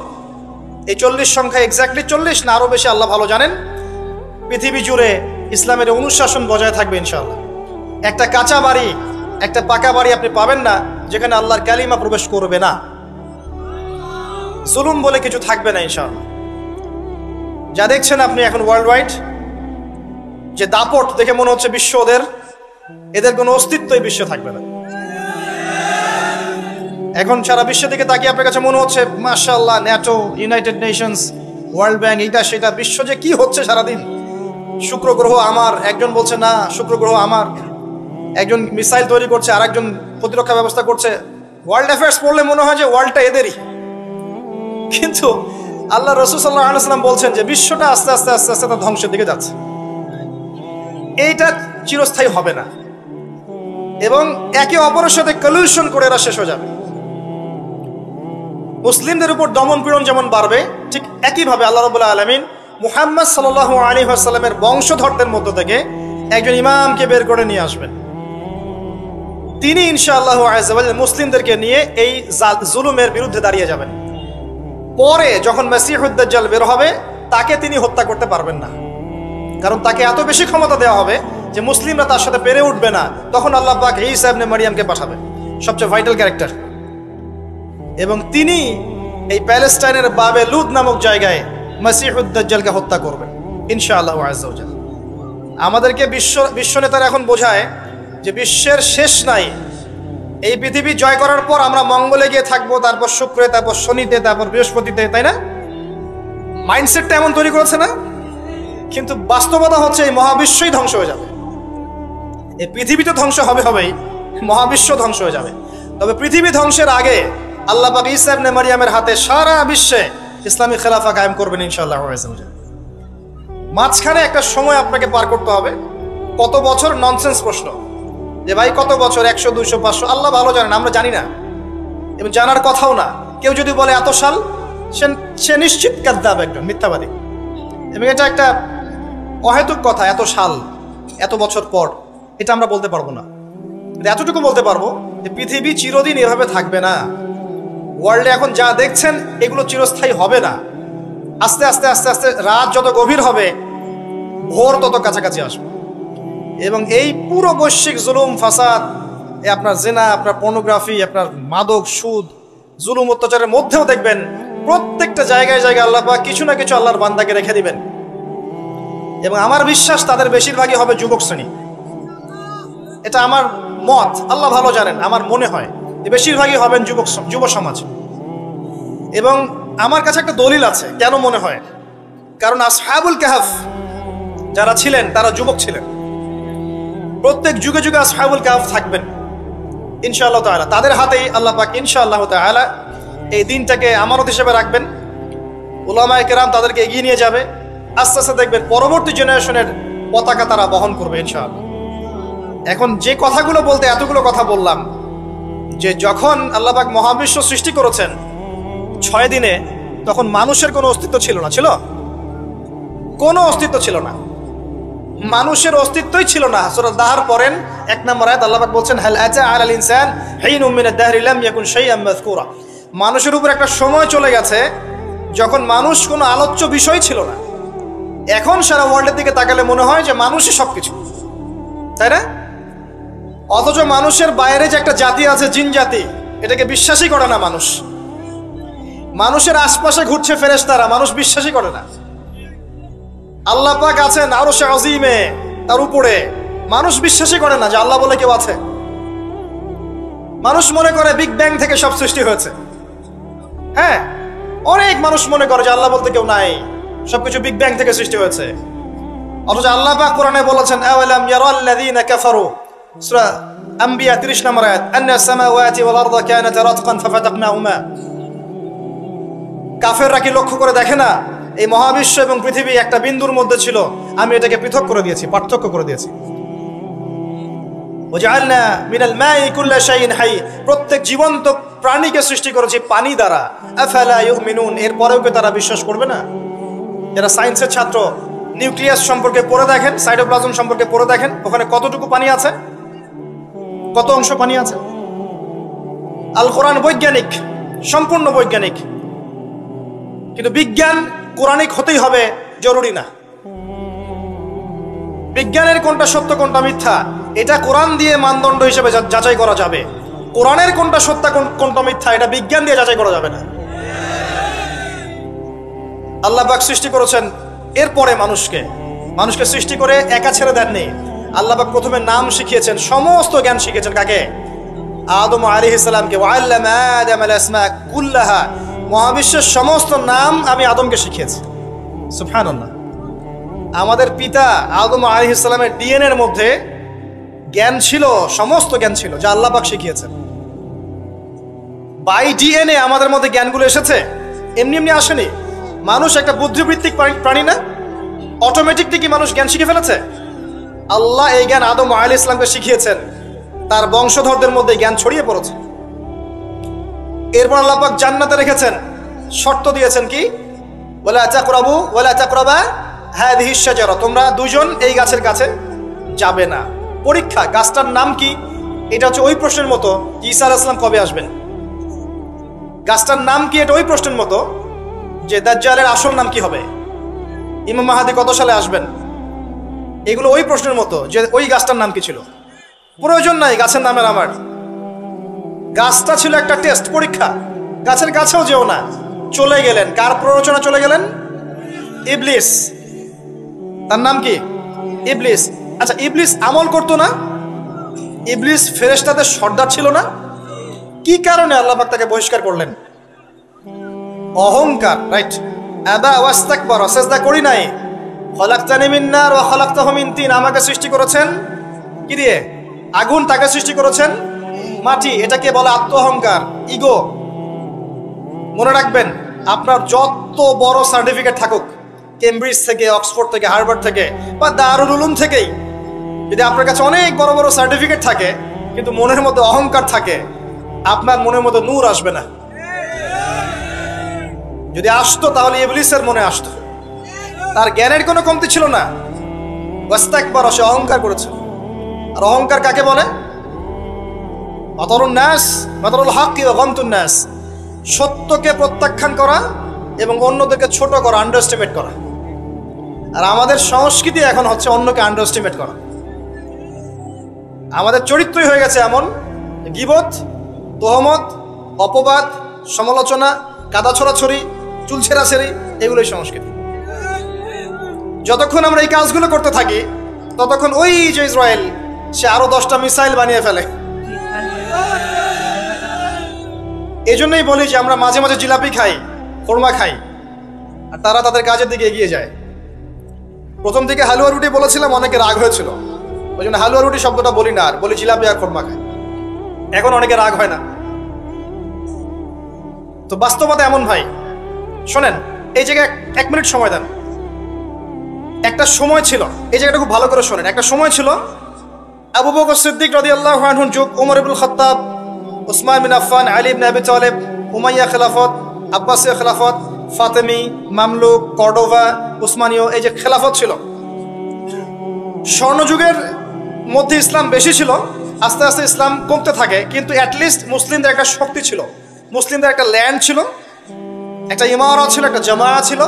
এই 40 সংখ্যা এক্স্যাক্টলি 40 না আরো বেশি আল্লাহ ভালো জানেন, পৃথিবী জুড়ে ইসলামের অনুশাসন বজায় থাকবে ইনশাআল্লাহ। একটা কাঁচা বাড়ি, একটা পাকা বাড়ি আপনি পাবেন না যেখানে আল্লাহর কালিমা প্রবেশ করবে না, জুলুম বলে কিছু থাকবে না ইনশাআল্লাহ। যা দেখছেন আপনি এখন ওয়ার্ল্ড ওয়াইড যে দাপট, দেখে মনে হচ্ছে বিশ্ব এদের কোনো অস্তিত্বই বিশ্বে থাকবে না। এখন সারা বিশ্ব থেকে তাকিয়ে আপনার কাছে মনে হচ্ছে মাশাআল্লাহ, NATO, United Nations, world bank, এইটা সেটা, বিশ্ব যে কি হচ্ছে সারাদিন। শুক্র গ্রহ আমার, একজন বলছে না শুক্র গ্রহ আমার, একজন মিসাইল তৈরি করছে, আর একজন প্রতিরক্ষা ব্যবস্থা করছে। ওয়ার্ল্ড অ্যাফেয়ার্স পড়লে মনে হয় যে ওয়ার্ল্ডটা এদেরই, কিন্তু আল্লাহ রাসূল সাল্লাল্লাহু আলাইহি ওয়াসাল্লাম বলছেন যে বিশ্বটা আস্তে আস্তে আস্তে আস্তে তার ধ্বংসের দিকে যাচ্ছে। এইটা চিরস্থায়ী হবে না এবং একে অপরের সাথে কলিউশন করে এরা শেষ হয়ে যাবে। মুসলিমদের উপর দমন পীড়ন যেমন বাড়বে, ঠিক একইভাবে আল্লাহ রাব্বুল আলামিন মুহাম্মদ সাল্লাল্লাহু আলাইহি ওয়াসাল্লামের বংশধরদের মধ্য থেকে একজন ইমামকে বের করে নিয়ে আসবেন। তিনি ইনশাআল্লাহ আযজা ওয়া জাল মুসলিমদেরকে নিয়ে এই জুলুমের বিরুদ্ধে দাঁড়িয়ে যাবেন। পরে যখন মাসিহুদ দাজ্জাল বের হবে, তাকে তিনি হত্যা করতে পারবেন না, কারণ তাকে এত বেশি ক্ষমতা দেওয়া হবে যে মুসলিমরা তার সাথে পেরে উঠবে না। তখন আল্লাহ পাক ঈসা ইবনে মারইয়ামকে পাঠাবেন, সবচেয়ে ভাইটাল ক্যারেক্টার, এবং তিনি এই প্যালেস্টাইনের বাবে লুদ নামক জায়গায় মাসিহুদ দাজ্জালকে হত্যা করবেন ইনশাআল্লাহ আযজা ওয়া জাল। আমাদেরকে বিশ্ব নেতারা এখন বোঝায় যে বিশ্বের শেষ নাই, এই পৃথিবী জয় করার পর আমরা মঙ্গলে গিয়ে থাকবো, তারপর শুক্রে, তারপর শনিতে, তারপর বৃহস্পতিতে, তাই না? মাইন্ডসেটটা এমন তৈরি করেছে না? কিন্তু বাস্তবতা হচ্ছে এই মহাবিশ্বই ধ্বংস হয়ে যাবে। এই পৃথিবী তো ধ্বংস হবেই, মহাবিশ্ব ধ্বংস হয়ে যাবে। তবে পৃথিবী ধ্বংসের আগে আল্লাহ পাক ঈসা ইবনে মারইয়ামের হাতে সারা বিশ্বে ইসলামী খেলাফা কায়েম করবেন ইনশাআল্লাহ। মাঝখানে একটা সময় আপনাকে পার করতে হবে। কত বছর? ননসেন্স প্রশ্ন, যে ভাই কত বছর, 100, 200, 500, আল্লাহ ভালো জানেন, আমরা জানি না এবং জানার কথাও না। কেউ যদি বলে এত সাল, সে নিশ্চিত কাযযাব, একজন মিথ্যাবাদী, এবং এটা একটা অহেতুক কথা। এত সাল, এত বছর পর, এটা আমরা বলতে পারবো না। এতটুকু বলতে পারবো যে পৃথিবী চিরদিন এভাবে থাকবে না। ওয়ার্ল্ডে এখন যা দেখছেন এগুলো চিরস্থায়ী হবে না। আস্তে আস্তে আস্তে আস্তে রাত যত গভীর হবে, ভোর তত কাছাকাছি আসবে, এবং এই পুরো বৈশ্বিক জুলুম ফাসাদ, আপনার জিনা, আপনার পর্নোগ্রাফি, আপনার মাদক, সুদ, জুলুম অত্যাচারের মধ্যেও দেখবেন প্রত্যেকটা জায়গায় জায়গায় আল্লাহ পাক কিছু না কিছু আল্লাহর বান্দাকে রেখে দিবেন। এবং আমার বিশ্বাস তাদের বেশিরভাগই হবে যুবক শ্রেণী। এটা আমার মত, আল্লাহ ভালো জানেন, আমার মনে হয় যে বেশিরভাগই হবেন যুব সমাজ। এবং আমার কাছে একটা দলিল আছে কেন মনে হয়, কারণ আসহাবুল কাহফ যারা ছিলেন তারা যুবক ছিলেন। প্রত্যেক যুগে যুগে আসহাবুল কাহফ থাকবেন ইনশাআল্লাহ তাআলা। তাদের হাতেই আল্লাহ পাক ইনশাআল্লাহ তাআলা এই দিনটাকে আমানত হিসেবে রাখবেন। উলামায়ে কেরাম তাদেরকে এগিয়ে নিয়ে যাবে। আস্তে আস্তে দেখবেন পরবর্তী জেনারেশনের পতাকা তারা বহন করবে ইনশাআল্লাহ। এখন যে কথাগুলো বলতে এতগুলো কথা বললাম, যে যখন আল্লাহ পাক মহাবিশ্ব সৃষ্টি করেছেন 6 দিনে, তখন মানুষের কোনো অস্তিত্ব ছিল না। ছিল? কোনো অস্তিত্ব ছিল না, মানুষের অস্তিত্বই ছিল না। সূরা দাহর পড়েন 1 নম্বর আয়াত, আল্লাহ পাক বলছেন হাল আতা আলাল ইনসান হিনুম মিনাদ দাহরি লাম ইয়াকুন শাইআন মাযকুরা। মানুষের উপর একটা সময় চলে গেছে যখন মানুষ কোনো আলোচ্য বিষয় ছিল না। এখন সারা ওয়ার্ল্ডের দিকে তাকালে মনে হয় যে মানুষই সবকিছু, তাই না? অথচ মানুষের বাইরে যে একটা জাতি আছে, জিন জাতি, এটাকে বিশ্বাসই করে না মানুষ। মানুষের আশপাশে ঘুরছে ফেরেশতারা, মানুষ বিশ্বাসই করে না। আল্লাহ পাক আছেন আরশে আজিমে, তার উপরে, মানুষ বিশ্বাসই করে না যে আল্লাহ বলে কেউ আছে। মানুষ মনে করে বিগ ব্যাং থেকে সব সৃষ্টি হয়েছে। হ্যাঁ, অনেক মানুষ মনে করে যে আল্লাহ বলতে কেউ নাই, সবকিছু বিগ ব্যাং থেকে সৃষ্টি হয়েছে। অথচ আল্লাহ পাক কোরআনে বলেছেন আওয়ালাম ইয়ারাল্লাযীনা কাফারু, সূরা আম্বিয়া 30 নম্বর আয়াত, আন্নাস সামাওয়াতি ওয়াল আরদা কানাতা রাতকান ফাফাতাকনাহুমা। কাফেররা কি লক্ষ্য করে দেখে না এই মহাবিশ্ব এবং পৃথিবী একটা বিন্দুর মধ্যে ছিল, আমি এটাকে পৃথক করে দিয়েছি, পার্থক্য করে দিয়েছি। ওয়াজআলনা মিনাল মাই কুল্লা শাইইন হাই, প্রত্যেক জীবন্ত প্রাণীকে সৃষ্টি করেছি পানি দ্বারা। আফালা ইউমিনুন, এরপরেও কি তারা বিশ্বাস করবে না? যারা সায়েন্সের ছাত্র, নিউক্লিয়াস সম্পর্কে পড়ে দেখেন, সাইটোপ্লাজম সম্পর্কে পড়ে দেখেন, ওখানে কতটুকু পানি আছে, কত অংশ পানি আছে। আল কোরআন বৈজ্ঞানিক, সম্পূর্ণ বৈজ্ঞানিক, কিন্তু বিজ্ঞান কোরআনিক হতেই হবে জরুরি না। বিজ্ঞানের কোনটা সত্য কোনটা মিথ্যা এটা কোরআন দিয়ে মানদণ্ড হিসেবে যাচাই করা যাবে। কোরআনের কোনটা সত্য কোনটা মিথ্যা এটা বিজ্ঞান দিয়ে যাচাই করা যাবে না। আল্লাহ পাক সৃষ্টি করেছেন, এরপরে মানুষকে সৃষ্টি করে একা ছেড়ে দেননি। আল্লাহ পাক প্রথমে নাম শিখিয়েছেন, সমস্ত জ্ঞান শিখিয়েছেন কাকে? আদম আলাইহিস সালামকে। ওয়াল্লামা আদামাল আসমা কুল্লাহা, মহাবিশ্বের সমস্ত নাম আমি আদমকে শিখিয়েছি। সুবহানাল্লাহ। আমাদের পিতা আদম আলাইহিস সালামের ডিএনএর মধ্যে জ্ঞান ছিল, সমস্ত জ্ঞান ছিল যা আল্লাহ পাক শিখিয়েছেন। বাই ডিএনএ আমাদের মধ্যে জ্ঞানগুলো এসেছে, এমনি এমনি আসেনি। মানুষ একটা বুদ্ধিবৃত্তিক প্রাণী না? অটোমেটিকলি কি মানুষ জ্ঞান শিখে ফেলেছে? আল্লাহ এই জ্ঞান আদম আলাইহিস সালামকে শিখিয়েছেন, তার বংশধরদের মধ্যে জ্ঞান ছড়িয়ে পড়েছে। এরপর আল্লাহ পাক জান্নাতে রেখেছেন, শর্ত দিয়েছেন কি? ওয়ালা তাকরাবু ওয়ালা তাকরাবা হাযিহিশ শাজারা, তোমরা দুজন এই গাছের কাছে যাবে না। পরীক্ষা, গাছটার নাম কি? এটা হচ্ছে ওই প্রশ্নের মতো ঈসা আলাইহিস সালাম কবে আসবেন। গাছটার নাম কি? এটা ওই প্রশ্নের মতো যে দাজ্জালের আসল নাম কি হবে, ইমাম মাহদী কত সালে আসবেন। এগুলো ওই প্রশ্নের মতো যে ওই গাছটার নাম কি ছিল। প্রয়োজন নাই গাছের নামের আমার। গাছটা ছিল একটা টেস্ট, পরীক্ষা। গাছের কাছেও যেও না। চলে গেলেন, কার প্ররোচনা চলে গেলেন? ইবলিস। তার নাম কি? ইবলিস। আচ্ছা, ইবলিস আমল করতো না? ইবলিস ফেরেশতাদের সর্দার ছিল না? কি কারণে আল্লাহ পাক তাকে বহিষ্কার করলেন? অহংকার, রাইট। আবা ওয়াস্তাকবার, সিজদা করি নাই। খলাকতানি মিন নার ওয়া খলাকতাহু মিন তিন, আমাকে সৃষ্টি করেছেন কি দিয়ে? আগুন। তাকে সৃষ্টি করেছেন মাটি। এটাকে বলে আত্ম অহংকার, ইগো। মনে রাখবেন, আপনার যত বড় সার্টিফিকেট থাকুক, কেমব্রিজ থেকে, অক্সফোর্ড থেকে, হার্ভার্ড থেকে বা দারুল উলুম থেকেই, যদি আপনার কাছে অনেক বড় বড় সার্টিফিকেট থাকে কিন্তু মনের মধ্যে অহংকার থাকে, আপনার মনের মধ্যে নূর আসবে না। যদি আসতো তাহলে ইবলিসের মনে আসতো। তার জ্ঞানের কোনো কমতি ছিল না, ওয়াস্তাকবার, সে অহংকার করেছে। আর অহংকার কাকে বলে? বাতরুন নাস বাতরুল হক ওয়া গামতুন নাস, সত্যকে প্রত্যাখ্যান করা এবং অন্যদেরকে ছোট করা, আন্ডারএস্টিমেট করা। আর আমাদের সংস্কৃতি এখন হচ্ছে অন্যকে আন্ডারএস্টিমেট করা। আমাদের চরিত্রই হয়ে গেছে এমন, গীবত, তোহমত, অপবাদ, সমালোচনা, কাদা ছড়াছড়ি, চুল ছেঁড়াছেড়ি, এগুলোই সংস্কৃতি। যতক্ষণ আমরা এই কাজগুলো করতে থাকি ততক্ষণ ওই যে ইসরায়েল, সে আরো 10টা মিসাইল বানিয়ে ফেলে। এই জন্যই বলি যে আমরা মাঝে মাঝে জিলাপি খাই, খোরমা খাই, আর তারা তাদের কাজের দিকে এগিয়ে যায়। প্রথম দিকে হালুয়া রুটি বলেছিলাম, অনেকে রাগ হয়েছিল, ওই জন্য হালুয়া রুটি শব্দটা বলি না, আর বলি জিলাপি আর খোরমা খাই। এখন অনেকে রাগ হয় না। তো বাস্তবতা এমন ভাই, শোনেন, এই জায়গায় 1 মিনিট সময় দেন। একটা সময় ছিল, এই জায়গাটা খুব ভালো করে শোনেন, একটা সময় ছিল আবু বকর সিদ্দিক রাদিয়াল্লাহু আনহুর যুগ, ওমর ইবনুল খাত্তাব, উসমান বিন আফফান, আলী ইবনে আবি তালেব, উমাইয়া খেলাফত, আব্বাসীয় খেলাফত, ফাতেমি, মামলুক, কর্ডোভা, উসমানীয়, এই যে খেলাফত ছিল। স্বর্ণযুগের মধ্যে ইসলাম বেশি ছিল, আস্তে আস্তে ইসলাম কমতে থাকে, কিন্তু অ্যাটলিস্ট মুসলিমদের একটা শক্তি ছিল, মুসলিমদের একটা ল্যান্ড ছিল, একটা ইমারত ছিল, একটা জামায়া ছিল,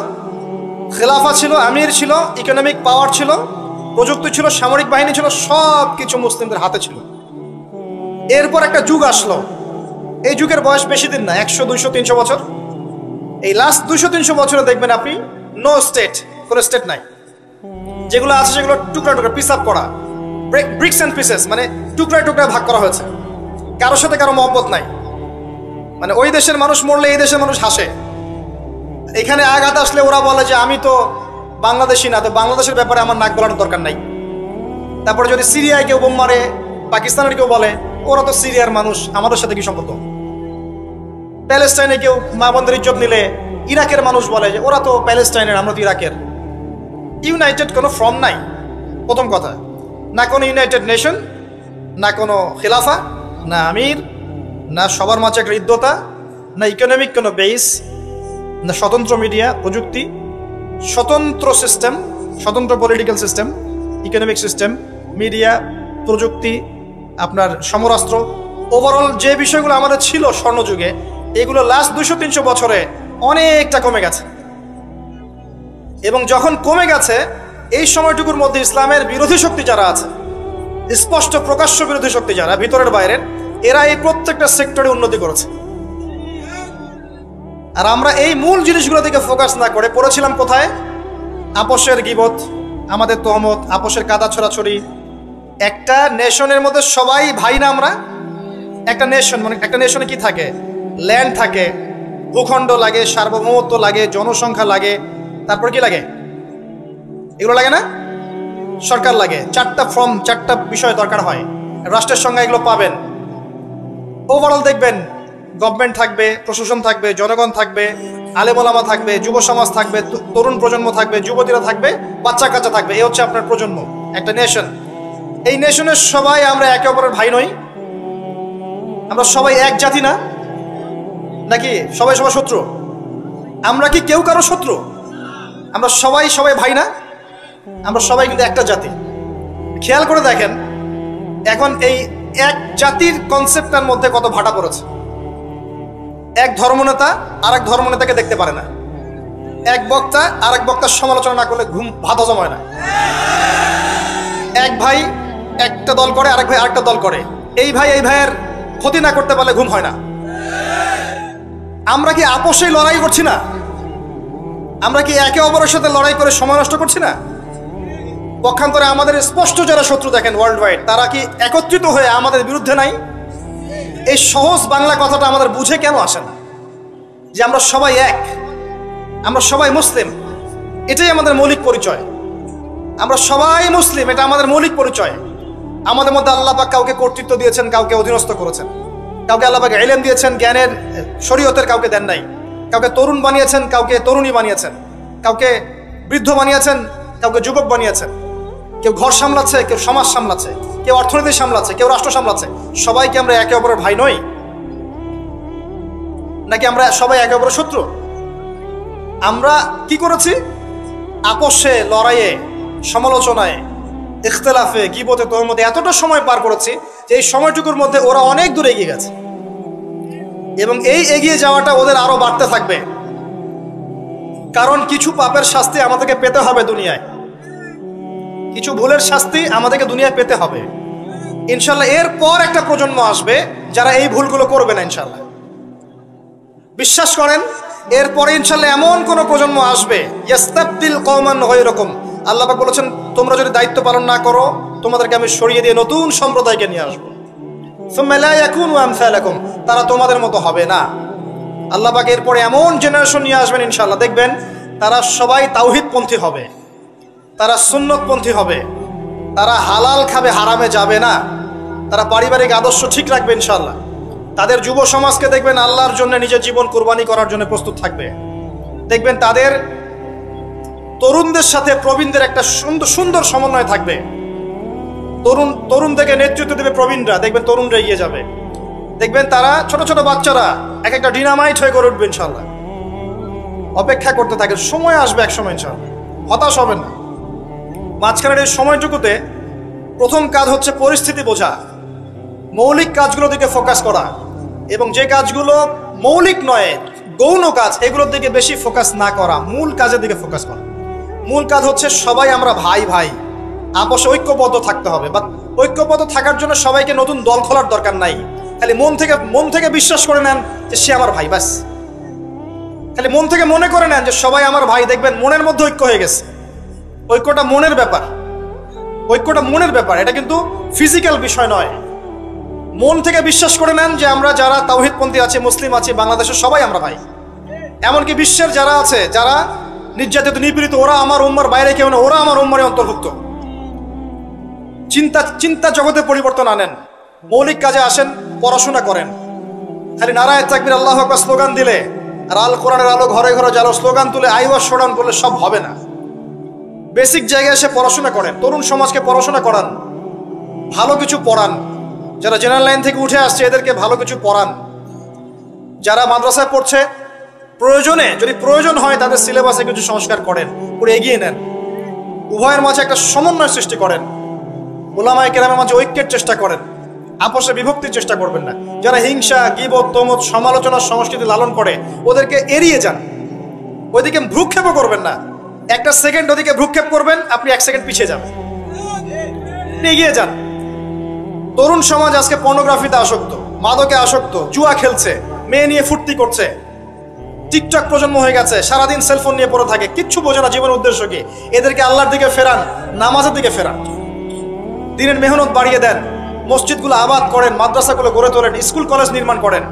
খেলাফা ছিল, আমির ছিল, ইকোনমিক পাওয়ার ছিল, প্রযুক্তি ছিল, সামরিক বাহিনী ছিল, সব কিছু মুসলিমদের হাতে ছিল। এরপর একটা যুগ আসলো, এই যুগের বয়স বেশি দিন না, 100, 200, 300 বছর। এই লাস্ট 200-300 বছরে দেখবেন আপনি নো স্টেট, কোনো স্টেট নাই, যেগুলো আছে সেগুলো টুকরা টুকরা পিস আপ করা, ব্রিক্স অ্যান্ড পিসেস, মানে টুকরায় টুকরায় ভাগ করা হয়েছে। কারোর সাথে কারো মহব্বত নাই, মানে ওই দেশের মানুষ মরলে এই দেশের মানুষ হাসে, এখানে আঘাত আসলে ওরা বলে যে আমি তো বাংলাদেশি না, তো বাংলাদেশের ব্যাপারে আমার নাক গলানোর দরকার নাই। তারপরে যদি সিরিয়ায় কেউ বোম মারে, পাকিস্তানের কেউ বলে ওরা তো সিরিয়ার মানুষ, আমাদের সাথে কি সম্পর্ক। প্যালেস্টাইনে কেউ মা বোনদের ইজ্জত নিলে ইরাকের মানুষ বলে যে ওরা তো প্যালেস্টাইনের, আমরা তো ইরাকের। ইউনাইটেড কোনো ফর্ম নাই, প্রথম কথা, না কোনো ইউনাইটেড নেশন, না কোনো খেলাফা, না আমির, না সবার মাঝে একটা হৃদ্যতা, না ইকোনমিক কোনো বেস, না স্বতন্ত্র মিডিয়া প্রযুক্তি, স্বতন্ত্র সিস্টেম, স্বতন্ত্র political system, economic system, media, প্রযুক্তি, আপনার সমরাস্ত্র, ওভারঅল যে বিষয়গুলো আমাদের ছিল স্বর্ণযুগে, এগুলো লাস্ট 200-300 বছরে অনেকটা কমে গেছে। এবং যখন কমে গেছে, এই সময়টুকুর মধ্যে ইসলামের বিরোধী শক্তি যারা আছে, স্পষ্ট প্রকাশ্য বিরোধী শক্তি যারা ভিতরের বাইরের, এরা এই প্রত্যেকটা সেক্টরে উন্নতি করেছে। আর আমরা এই মূল জিনিসগুলো দিকে ফোকাস না করে পড়েছিলাম কোথায়? আপোষের গীবত, আমাদের তহমত, আপোষের কাদা ছড়াছড়ি। একটা নেশনের মধ্যে সবাই ভাই না আমরা? একটা নেশন, মানে একটা নেশনে কি থাকে? ল্যান্ড থাকে, ভূখণ্ড লাগে, সার্বভৌমত্ব লাগে, জনসংখ্যা লাগে, তারপর কি লাগে? এগুলো লাগে না? সরকার লাগে, 4টা বিষয় দরকার হয়, রাষ্ট্রের সঙ্গে এগুলো পাবেন। ওভারঅল দেখবেন গভর্নমেন্ট থাকবে, প্রশাসন থাকবে, জনগণ থাকবে, আলেম ওলামা থাকবে, যুব সমাজ থাকবে, তরুণ প্রজন্ম থাকবে, যুবতীরা থাকবে, বাচ্চা কাচ্চা থাকবে। এই হচ্ছে আপনার প্রজন্ম, একটা নেশন। এই নেশনের সবাই আমরা একে অপরের ভাই নই? আমরা সবাই এক জাতি না? নাকি সবাই সবাই শত্রু? আমরা কি কেউ কারো শত্রু? আমরা সবাই সবাই ভাই না? আমরা সবাই কিন্তু একটা জাতি। খেয়াল করে দেখেন এখন এই এক জাতির কনসেপ্টটার মধ্যে কত ভাটা পড়েছে। এক ধর্মনেতা আরেক ধর্মনেতাকে দেখতে পারে না, এক বক্তা আরেক বক্তার সমালোচনা না করলে ভাত হজম হয় না, এক ভাই একটা দল করে, আরেক ভাই আরেকটা দল করে, এই ভাই এই ভাইয়ের ক্ষতি না করতে পারলে ঘুম হয় না। আমরা কি আপোষেই লড়াই করছি না? আমরা কি একে অপরের সাথে লড়াই করে সময় নষ্ট করছি না? পক্ষান্তরে আমাদের স্পষ্ট যারা শত্রু দেখেন ওয়ার্ল্ড ওয়াইড, তারা কি একত্রিত হয়ে আমাদের বিরুদ্ধে নাই? এই সহজ বাংলা কথাটা আমাদের বুঝে কেন আসে না যে আমরা সবাই এক, আমরা সবাই মুসলিম, এটাই আমাদের মৌলিক পরিচয়। আমরা সবাই মুসলিম, এটা আমাদের মৌলিক পরিচয়। আমাদের মধ্যে আল্লাহ পাক কাউকে কর্তৃত্ব দিয়েছেন, কাউকে অধীনস্থ করেছেন, কাউকে আল্লাহ পাক ইলম দিয়েছেন, জ্ঞানের শরীয়তের, কাউকে দেন নাই, কাউকে তরুণ বানিয়েছেন, কাউকে তরুণী বানিয়েছেন, কাউকে বৃদ্ধ বানিয়েছেন, কাউকে যুবক বানিয়েছেন, কেউ ঘর সামলাচ্ছে, কেউ সমাজ সামলাচ্ছে, কেউ অর্থনীতি সামলাচ্ছে, কেউ রাষ্ট্র সামলাচ্ছে। সবাইকে আমরা একে অপরের ভাই নই? নাকি আমরা সবাই একে অপরের শত্রু? আমরা কি করেছি? আপোষে, লড়াইয়ে, সমালোচনায়, ইখতিলাফে, গীবতে, তহমতে এতটা সময় পার করেছি যে এই সময়টুকুর মধ্যে ওরা অনেক দূর এগিয়ে গেছে, এবং এই এগিয়ে যাওয়াটা ওদের আরো বাড়তে থাকবে। কারণ কিছু পাপের শাস্তি আমাদেরকে পেতে হবে দুনিয়ায়, কিছু ভুলের শাস্তি আমাদেরকে দুনিয়ায় পেতে হবে ইনশাল্লাহ। এরপর একটা প্রজন্ম আসবে যারা এই ভুলগুলো করবে না ইনশাল্লাহ। বিশ্বাস করেন, এরপরে ইনশাল্লাহ এমন কোন প্রজন্ম আসবে, ইয়াস্তাবদিল কওমান গায়রাকুম। আল্লাহ পাক বলেছেন, তোমরা যদি দায়িত্ব পালন না করো, তোমাদেরকে আমি সরিয়ে দিয়ে নতুন সম্প্রদায়কে নিয়ে আসবো। সুম্মা লা ইয়াকুনু আমসালাকুম, তারা তোমাদের মতো হবে না। আল্লাহ পাক এরপরে এমন জেনারেশন নিয়ে আসবেন ইনশাল্লাহ, দেখবেন তারা সবাই তাওহীদপন্থী হবে, তারা সুন্নতপন্থী হবে, তারা হালাল খাবে, হারামে যাবে না, তারা পারিবারিক আদর্শ ঠিক রাখবে ইনশাল্লাহ। তাদের যুব সমাজকে দেখবেন আল্লাহর জন্য নিজের জীবন কুরবানি করার জন্য প্রস্তুত থাকবে। দেখবেন তাদের তরুণদের সাথে প্রবীণদের একটা সুন্দর সুন্দর সমন্বয় থাকবে। তরুণ থেকে নেতৃত্ব দেবে প্রবীণরা, দেখবেন তরুণরা এগিয়ে যাবে। দেখবেন তারা ছোট ছোট বাচ্চারা এক একটা ডিনামাইট হয়ে গড়ে উঠবে ইনশাল্লাহ। অপেক্ষা করতে থাকেন, সময় আসবে এক সময় ইনশাল্লাহ, হতাশ হবেন না। মাঝখানের এই সময়টুকুতে প্রথম কাজ হচ্ছে পরিস্থিতি বোঝা, মৌলিক কাজগুলোর দিকে ফোকাস করা, এবং যে কাজগুলো মৌলিক নয় গৌণ কাজ এগুলোর দিকে বেশি ফোকাস না করা, মূল কাজের দিকে ফোকাস করা। মূল কাজ হচ্ছে সবাই আমরা ভাই ভাই, আপসে ঐক্যবদ্ধ থাকতে হবে। বা ঐক্যবদ্ধ থাকার জন্য সবাইকে নতুন দল খোলার দরকার নাই, খালি মন থেকে বিশ্বাস করে নেন যে সে আমার ভাই, ব্যাস। খালি মন থেকে মনে করে নেন যে সবাই আমার ভাই, দেখবেন মনের মধ্যে ঐক্য হয়ে গেছে। ঐক্যটা মনের ব্যাপার, ঐক্যটা মনের ব্যাপার, এটা কিন্তু ফিজিক্যাল বিষয় নয়। মন থেকে বিশ্বাস করে নেন যে আমরা যারা তাওহীদপন্থী আছে, মুসলিম আছে বাংলাদেশের, সবাই আমরা ভাই। এমনকি বিশ্বের যারা আছে, যারা নির্যাতিত নিপীড়িত, ওরা আমার উম্মার বাইরে কেউ না, ওরা আমার উম্মারে অন্তর্ভুক্ত। চিন্তা জগতে পরিবর্তন আনেন, মৌলিক কাজে আসেন, পড়াশোনা করেন। খালি নারায়ে তাকবীর আল্লাহু আকবার স্লোগান দিলে আর আল কোরআনের আলো ঘরে ঘরে জ্বালো স্লোগান তুলে আইওয়াজ শোনান করলে সব হবে না। বেসিক জায়গায় এসে পড়াশোনা করেন, তরুণ সমাজকে পড়াশোনা করান, ভালো কিছু পড়ান। যারা জেনারেল লাইন থেকে উঠে আসছে এদেরকে ভালো কিছু পড়ান। যারা মাদ্রাসায় পড়ছে প্রয়োজনে, যদি প্রয়োজন হয় তাদের সিলেবাসে কিছু সংস্কার করেন, করে এগিয়ে নেন। উভয়ের মাঝে একটা সমন্বয় সৃষ্টি করেন, উলামায়ে কেরামের মাঝে ঐক্যের চেষ্টা করেন, আপসে বিভক্তির চেষ্টা করবেন না। যারা হিংসা, গীবত, তমত, সমালোচনার সংস্কৃতি লালন করে ওদেরকে এড়িয়ে যান, ওইদিকে ভ্রুক্ষেপও করবেন না। একটা সেকেন্ড ওদিকে ভ্রুক্ষেপ করবেন, আপনি এক সেকেন্ড পিছিয়ে যাবেন, এগিয়ে যান। তরুণ সমাজ আজকে পর্নোগ্রাফিতে আসক্ত, মাদকে আসক্ত, জুয়া খেলছে, মেয়ে নিয়ে ফুর্তি করছে, টিকটক প্রজন্ম হয়ে গেছে, সারাদিন সেলফোন নিয়ে পড়ে থাকে, কিচ্ছু বোঝে না জীবনের উদ্দেশ্য কি। এদেরকে আল্লাহর দিকে ফেরান, নামাজের দিকে ফেরান, দিনের মেহনত বাড়িয়ে দেন, মসজিদগুলো আবাদ করেন, মাদ্রাসাগুলো গড়ে তোলেন, স্কুল কলেজ নির্মাণ করেন।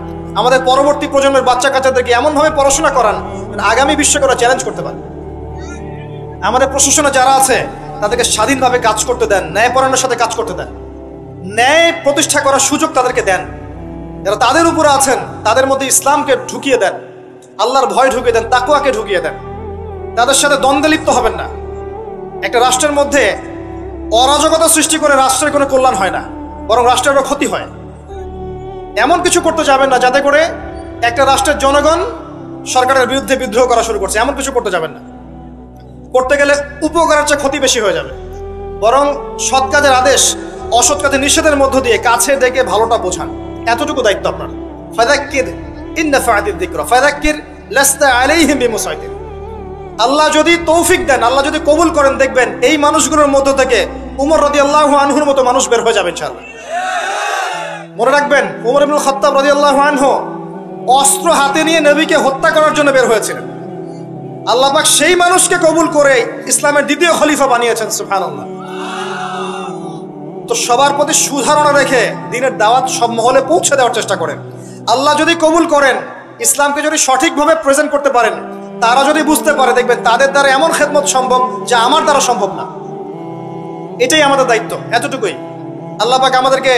আমাদের পরবর্তী প্রজন্মের বাচ্চা কাচ্চাদেরকে এমনভাবে পড়াশোনা করান আগামী বিশ্বকে ওরা চ্যালেঞ্জ করতে পারে। আমাদের প্রশাসনে যারা আছে তাদেরকে স্বাধীনভাবে কাজ করতে দেন, ন্যায়পরায়ণের সাথে কাজ করতে দেন, ন্যায় প্রতিষ্ঠা করার সুযোগ তাদেরকে দেন। যারা তাদের উপরে আছেন তাদের মধ্যে ইসলামকে ঢুকিয়ে দেন, আল্লাহর ভয় ঢুকিয়ে দেন, তাকওয়াকে ঢুকিয়ে দেন। তাদের সাথে দ্বন্দ্বে লিপ্ত হবেন না। একটা রাষ্ট্রের মধ্যে অরাজকতা সৃষ্টি করে রাষ্ট্রের কোনো কল্যাণ হয় না, বরং রাষ্ট্রের ক্ষতি হয়। এমন কিছু করতে যাবেন না যাতে করে একটা রাষ্ট্রের জনগণ সরকারের বিরুদ্ধে বিদ্রোহ করা শুরু করছে, এমন কিছু করতে যাবেন না। করতে গেলে উপকারের চেয়ে ক্ষতি বেশি হয়ে যাবে। বরং সৎ কাজের আদেশ, অসৎ কাজের নিষেধের মধ্য দিয়ে কাছে দেখে ভালোটা বোঝান, এতটুকু দায়িত্ব আপনার। ফাযাক্কির ইন নাফাআতিয যিকরা ফাযাক্কির লাস্তা আলাইহিম বিমুসাইতির। আল্লাহ যদি তৌফিক দেন, আল্লাহ যদি কবুল করেন, দেখবেন এই মানুষগুলোর মধ্য থেকে উমর রাদিয়াল্লাহু আনহুর মতো মানুষ বের হয়ে যাবে ইনশাআল্লাহ। মনে রাখবেন, উমর ইবনুল খাত্তাব রাদিয়াল্লাহু আনহু অস্ত্র হাতে নিয়ে নবীকে হত্যা করার জন্য বের হয়েছিলেন। আল্লাহ পাক সেই মানুষকে কবুল করে ইসলামের দ্বিতীয় খলিফা বানিয়েছেন, সুবহানাল্লাহ। তো সবার প্রতি সুধারণা রেখে দিনের দাওয়াত সব মহলে পৌঁছে দেওয়ার চেষ্টা করেন। আল্লাহ যদি কবুল করেন, ইসলামকে যদি সঠিকভাবে প্রেজেন্ট করতে পারেন, তারা যদি বুঝতে পারে, দেখবেন তাদের দ্বারা এমন খেদমত সম্ভব যা আমার দ্বারা সম্ভব না। এটাই আমাদের দায়িত্ব, এতটুকুই। আল্লাহ পাক আমাদেরকে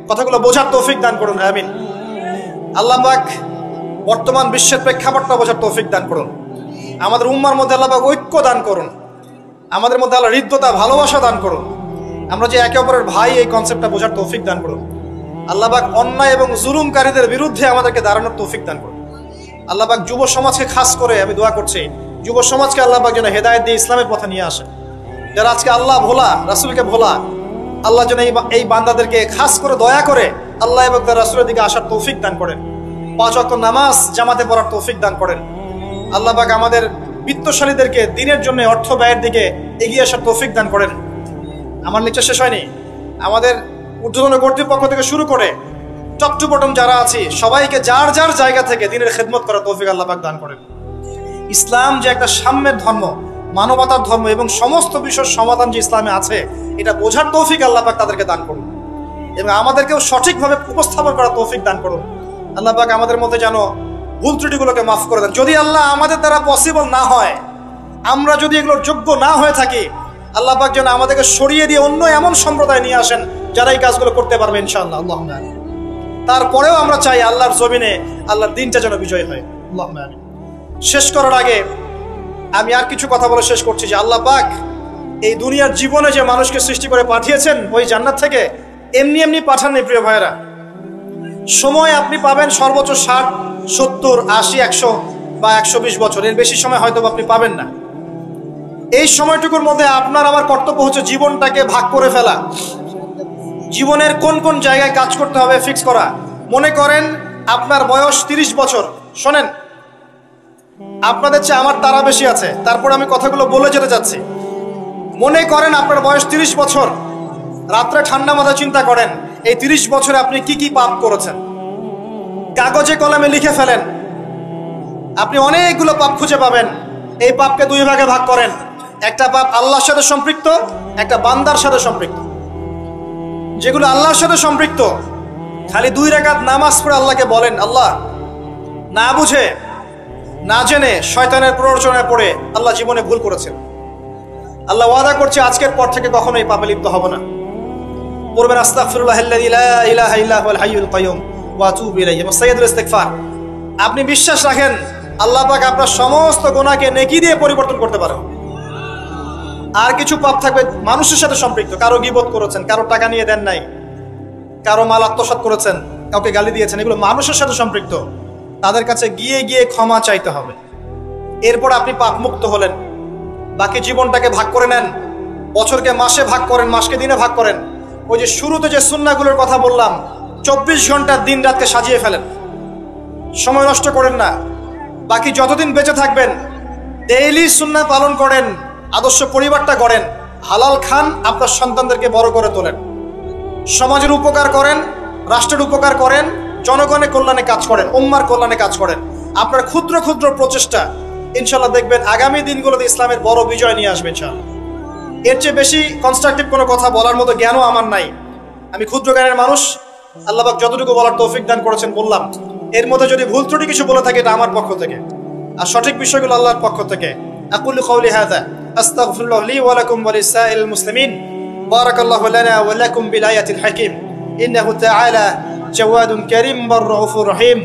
কথাগুলো বোঝার তৌফিক দান করুন, আমিন। আল্লাহ পাক বর্তমান বিশ্বের প্রেক্ষাপটটা বোঝার তৌফিক দান করুন। আমাদের উম্মার মধ্যে আল্লাহ পাক ঐক্য দান করুন, আমাদের মধ্যে আল্লাহ হৃদ্যতা, ভালোবাসা দান করুন। আমরা যে একে অপরের ভাই, এই কনসেপ্টটা বোঝার তৌফিক দান করুন। আল্লাহ পাক অন্যায় এবং জুলুমকারীদের বিরুদ্ধে আমাদেরকে দাঁড়ানোর তৌফিক দান করুন। আল্লাহ পাক যুব সমাজকে খাস করে আমি দোয়া করছি, যুব সমাজকে আল্লাহ পাক যেন হেদায়েত দিয়ে ইসলামের পথে নিয়ে আসে। যারা আজকে আল্লাহ ভোলা, রাসূলকে ভোলা, আল্লাহ যেন এই বান্দাদেরকে খাস করে দয়া করে আল্লাহ এবং তার রাসূলের দিকে আসার তৌফিক দান করেন। 5 ওয়াক্ত নামাজ জামাতে পড়ার তৌফিক দান করেন। আল্লাহ পাক আমাদের বিত্তশালীদেরকে দিনের জন্য অর্থ ব্যয়ের দিকে এগিয়ে আসার তৌফিক দান করেন। আমার লেকচার শেষ হয়নি। আমাদের ঊর্ধ্বতন কর্তৃপক্ষ থেকে শুরু করে টপ টু বটম যারা আছি, সবাইকে যার যার জায়গা থেকে দিনের খেদমত করার তৌফিক আল্লাহ পাক দান করেন। ইসলাম যে একটা সাম্যের ধর্ম, মানবতার ধর্ম এবং সমস্ত বিষয়ের সমাধান যে ইসলামে আছে, এটা বোঝার তৌফিক আল্লাহ পাক তাদেরকে দান করুন এবং আমাদেরকেও সঠিকভাবে উপস্থাপন করার তৌফিক দান করুন। আল্লাহ পাক আমাদের মধ্যে যেন ভুল ত্রুটিগুলোকে মাফ করে দেন। যদি আল্লাহ আমাদের দ্বারা পসিবল না হয়, আমরা যদি এগুলোর যোগ্য না হয়ে থাকি, আল্লাহ পাক যেন আমাদেরকে সরিয়ে দিয়ে অন্য এমন সম্প্রদায় নিয়ে আসেন যারা এই কাজগুলো করতে পারবে ইনশাআল্লাহ। আল্লাহুম্মা আমিন। তারপরেও আমরা চাই আল্লাহর জমিনে আল্লাহর দিনটা যেন বিজয় হয়। আল্লাহুম্মা আমিন। শেষ করার আগে আমি আর কিছু কথা বলে শেষ করছি যে আল্লাহ পাক এই দুনিয়ার জীবনে যে মানুষকে সৃষ্টি করে পাঠিয়েছেন ওই জান্নাত থেকে এমনি এমনি পাঠাননি প্রিয় ভাইরা। সময় আপনি পাবেন সর্বোচ্চ 60, 70, 80, 100 বা 120 বছর, এর বেশি সময় হয়তো আপনি পাবেন না। এই সময়টুকুর মধ্যে আপনার আমার কর্তব্য হচ্ছে জীবনটাকে ভাগ করে ফেলা, জীবনের কোন কোন জায়গায় কাজ করতে হবে ফিক্স করা। মনে করেন আপনার বয়স 30 বছর, শোনেন আপনাদের চেয়ে আমার তারা বেশি আছে, তারপর আমি কথাগুলো বলে যেতে যাচ্ছি। মনে করেন আপনার বয়স 30 বছর, রাত্রে ঠান্ডা মাথায় চিন্তা করেন এই 30 বছরে আপনি কি কি পাপ করেছেন, কাগজে কলমে লিখে ফেলেন। আপনি অনেকগুলো পাপ খুঁজে পাবেন। এই পাপকে 2 ভাগে ভাগ করেন, একটা পাপ আল্লাহর সাথে সম্পৃক্ত, একটা বান্দার সাথে সম্পৃক্ত। যেগুলো আল্লাহর সাথে সম্পৃক্ত, খালি 2 রাকাত নামাজ পড়ে আল্লাহকে বলেন আল্লাহ, না বুঝে না জেনে শয়তানের প্ররোচনায় পড়ে আল্লাহ জীবনে ভুল করেছেন, আল্লাহ ওয়াদা করছে আজকের পর থেকে কখনো এই পাপে লিপ্ত হব না। পড়বেন আস্তাগফিরুল্লাহাল্লাযী লা ইলাহা ইল্লা হুয়াল হাইয়ুল কাইয়ুম ওয়া আতুবু ইলাইহি এবং সাইয়্যিদুল ইস্তিগফার। আপনি বিশ্বাস রাখেন আল্লাহ পাক আপনার সমস্ত গুনাহকে নেকি দিয়ে পরিবর্তন করতে পারেন। আর কিছু পাপ থাকবে মানুষের সাথে সম্পৃক্ত, কারো গীবত করেছেন, কারো টাকা নিয়ে দেন নাই, কারো মাল আত্মসাৎ করেছেন, কাউকে গালি দিয়েছেন, এগুলো মানুষের সাথে সম্পৃক্ত। তাদের কাছে গিয়ে গিয়ে ক্ষমা চাইতে হবে, এরপর আপনি পাপ মুক্ত হলেন। বাকি জীবনটাকে ভাগ করে নেন, বছরকে মাসে ভাগ করেন, মাসকে দিনে ভাগ করেন। ওই যে শুরুতে যে সুন্নাহগুলোর কথা বললাম, 24 ঘন্টা দিন রাতকে সাজিয়ে ফেলেন, সময় নষ্ট করেন না। বাকি যতদিন বেঁচে থাকবেন ডেইলি সুন্নাহ পালন করেন, আদর্শ পরিবারটা গড়েন, হালাল খান, আপনার সন্তানদেরকে বড় করে তোলেন, সমাজের উপকার করেন, রাষ্ট্রের উপকার করেন, জনগণের কল্যাণে কাজ করেন, উম্মার কল্যাণে কাজ করেন। আপনার ক্ষুদ্র ক্ষুদ্র প্রচেষ্টা ইনশাল্লাহ দেখবেন আগামী দিনগুলোতে ইসলামের বড় বিজয় নিয়ে আসবে ইনশাআল্লাহ। এর চেয়ে বেশি কনস্ট্রাকটিভ কোনো কথা বলার মতো জ্ঞানও আমার নাই। আমি ক্ষুদ্র জ্ঞানের মানুষ, আল্লাহ পাক যতটুকু বলার তৌফিক দান করেছেন বললাম। এর মধ্যে যদি ভুল ত্রুটি কিছু বলে থাকে এটা আমার পক্ষ থেকে, আর সঠিক বিষয়গুলো আল্লাহর পক্ষ থেকে। আকুলু কওলি হাযা আস্তাগফিরুল্লাহ লি ওয়া লাকুম ওয়া লিসাইরিল মুসলিমিন। বারাকাল্লাহু লানা ওয়া লাকুম বিল আয়াতিল হাকীম। ইন্নাহু তাআলা জাওয়াদুন কারীম বার রাউফুর রহিম।